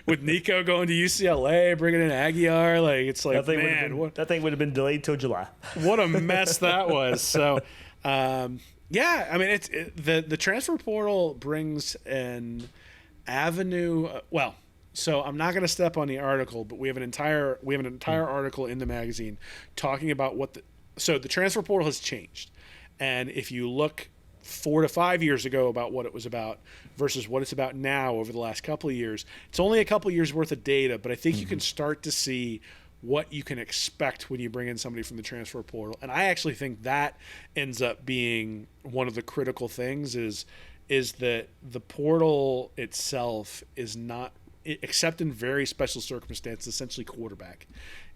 with Nico going to UCLA, bringing in Aguiar, like, it's like, that thing would have been delayed till July. What a mess that was. So, yeah, I mean, the transfer portal brings an avenue. So I'm not going to step on the article, but we have an entire article in the magazine talking about so the transfer portal has changed, and if you look 4 to 5 years ago about what it was about versus what it's about now over the last couple of years, it's only a couple of years worth of data, but I think you can start to see what you can expect when you bring in somebody from the transfer portal. And I actually think that ends up being one of the critical things is that the portal itself is not, except in very special circumstances, essentially quarterback,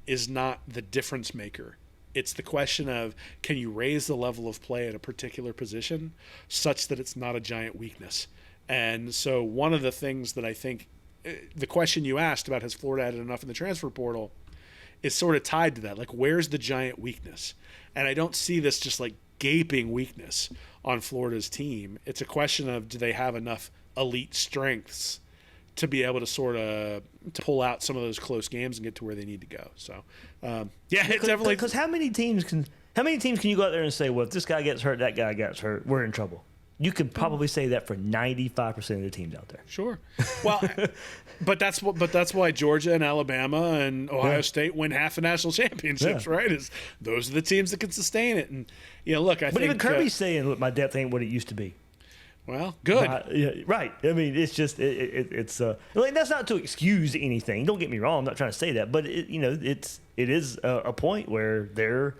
is not the difference maker. It's the question of, can you raise the level of play at a particular position such that it's not a giant weakness? And so one of the things that I think, the question you asked about, has Florida added enough in the transfer portal, is sort of tied to that. Like, where's the giant weakness? And I don't see this just like gaping weakness on Florida's team. It's a question of, do they have enough elite strengths to be able to sort of to pull out some of those close games and get to where they need to go. So, yeah, it's definitely, because how many teams can you go out there and say, well, if this guy gets hurt, that guy gets hurt, we're in trouble? You could probably say that for 95% of the teams out there. Sure. Well, but that's why Georgia and Alabama and Ohio State win half the national championships, right? Is those are the teams that can sustain it. And look, I think. But even Kirby's saying, look, my depth ain't what it used to be. Well, good. Yeah, right. I mean, it's just it's like, that's not to excuse anything. Don't get me wrong. I'm not trying to say that, but it is a point where their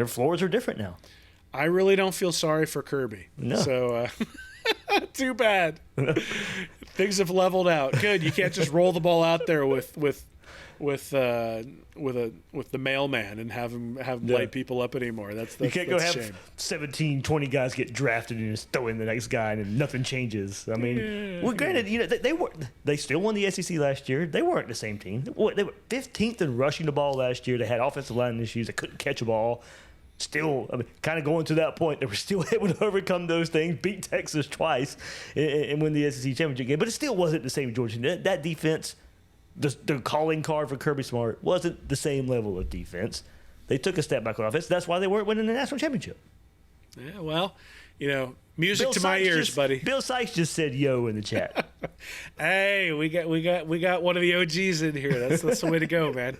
floors are different now. I really don't feel sorry for Kirby. No. So, too bad. Things have leveled out. Good. You can't just roll the ball out there with the mailman and have him light people up anymore. That's you can't go have shame. 17, 20 guys get drafted and just throw in the next guy and nothing changes. I mean, well, granted, they still won the SEC last year. They weren't the same team. They were 15th in rushing the ball last year. They had offensive line issues. They couldn't catch a ball. still, I mean, kind of going to that point, they were still able to overcome those things, beat Texas twice, and win the SEC championship game. But it still wasn't the same Georgia. That defense, the calling card for Kirby Smart wasn't the same level of defense. They took a step back on offense. That's why they weren't winning the national championship. Yeah, well, music Bill to my Sykes ears, buddy. Bill Sykes just said "yo" in the chat. Hey, we got one of the OGs in here. That's the way to go, man.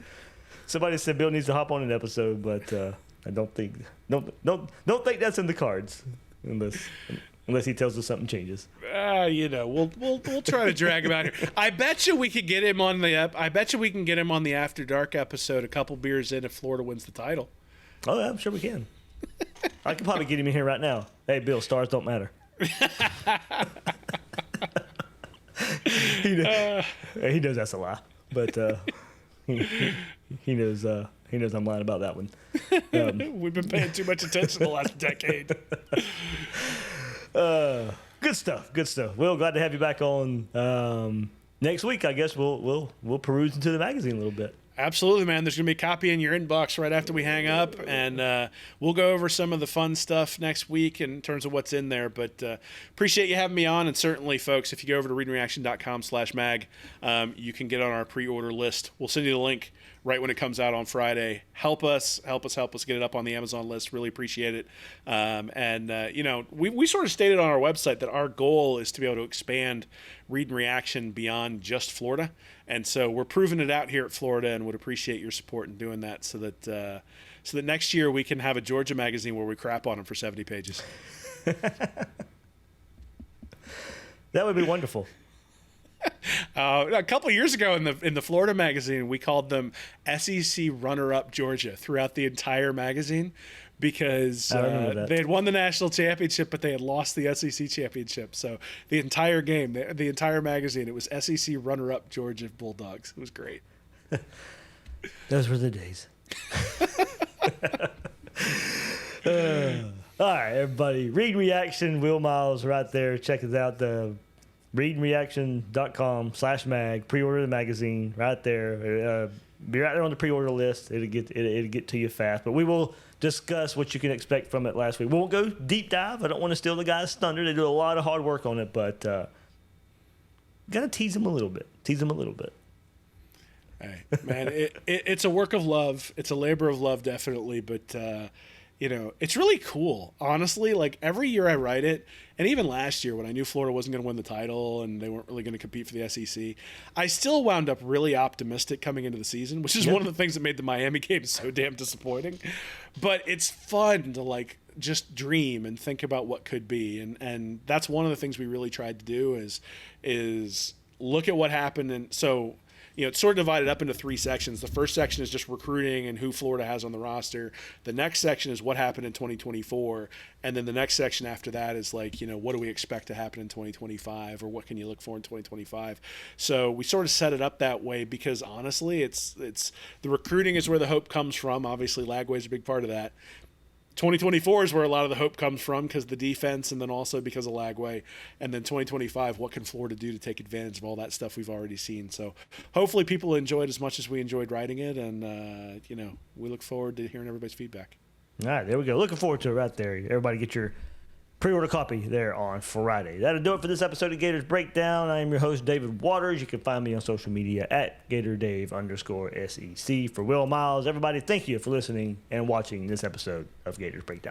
Somebody said Bill needs to hop on an episode, but I don't think that's in the cards unless he tells us something changes. We'll try to drag him out here. I bet you we could get him on the. I bet you we can get him on the After Dark episode. A couple beers in if Florida wins the title. Oh, yeah, I'm sure we can. I can probably get him in here right now. Hey, Bill, stars don't matter. He knows that's a lie, but he knows I'm lying about that one. We've been paying too much attention the last decade. Good stuff. Well, glad to have you back on. Next week, I guess we'll peruse into the magazine a little bit. Absolutely, man. There's going to be a copy in your inbox right after we hang up, and we'll go over some of the fun stuff next week in terms of what's in there. But appreciate you having me on, and certainly, folks, if you go over to readingreaction.com/mag, you can get on our pre-order list. We'll send you the link right when it comes out on Friday. Help us get it up on the Amazon list. Really appreciate it. We sort of stated on our website that our goal is to be able to expand Read and Reaction beyond just Florida. And so we're proving it out here at Florida, and would appreciate your support in doing that so that next year we can have a Georgia magazine where we crap on them for 70 pages. That would be wonderful. A couple of years ago in the Florida magazine, we called them SEC runner-up Georgia throughout the entire magazine because they had won the national championship, but they had lost the SEC championship. So the entire game, the entire magazine, it was SEC runner-up Georgia Bulldogs. It was great. Those were the days. All right, everybody. Read Reaction, Will Miles right there. Check us out. The readandreaction.com/mag. Pre-order the magazine right there. Be right there on the pre-order list. It'll get to you fast. But we will discuss what you can expect from it last week. We won't go deep dive. I don't want to steal the guys' thunder. They do a lot of hard work on it, but gotta tease them a little bit. Hey, man, it's a work of love. It's a labor of love, definitely. But it's really cool. Honestly, like every year I write it, and even last year when I knew Florida wasn't going to win the title and they weren't really going to compete for the SEC, I still wound up really optimistic coming into the season, which is one of the things that made the Miami game so damn disappointing. But it's fun to like just dream and think about what could be, and that's one of the things we really tried to do is look at what happened. And so it's sort of divided up into three sections. The first section is just recruiting and who Florida has on the roster. The next section is what happened in 2024. And then the next section after that is like, what do we expect to happen in 2025, or what can you look for in 2025? So we sort of set it up that way because honestly, it's the recruiting is where the hope comes from. Obviously, Lagway is a big part of that. 2024 is where a lot of the hope comes from because the defense, and then also because of Lagway. And then 2025, what can Florida do to take advantage of all that stuff we've already seen? So hopefully people enjoyed as much as we enjoyed writing it, and we look forward to hearing everybody's feedback. All right, there we go. Looking forward to it right there. Everybody get your pre-order copy there on Friday. That'll do it for this episode of Gators Breakdown. I am your host, David Waters. You can find me on social media at GatorDave_SEC. For Will Miles, everybody, thank you for listening and watching this episode of Gators Breakdown.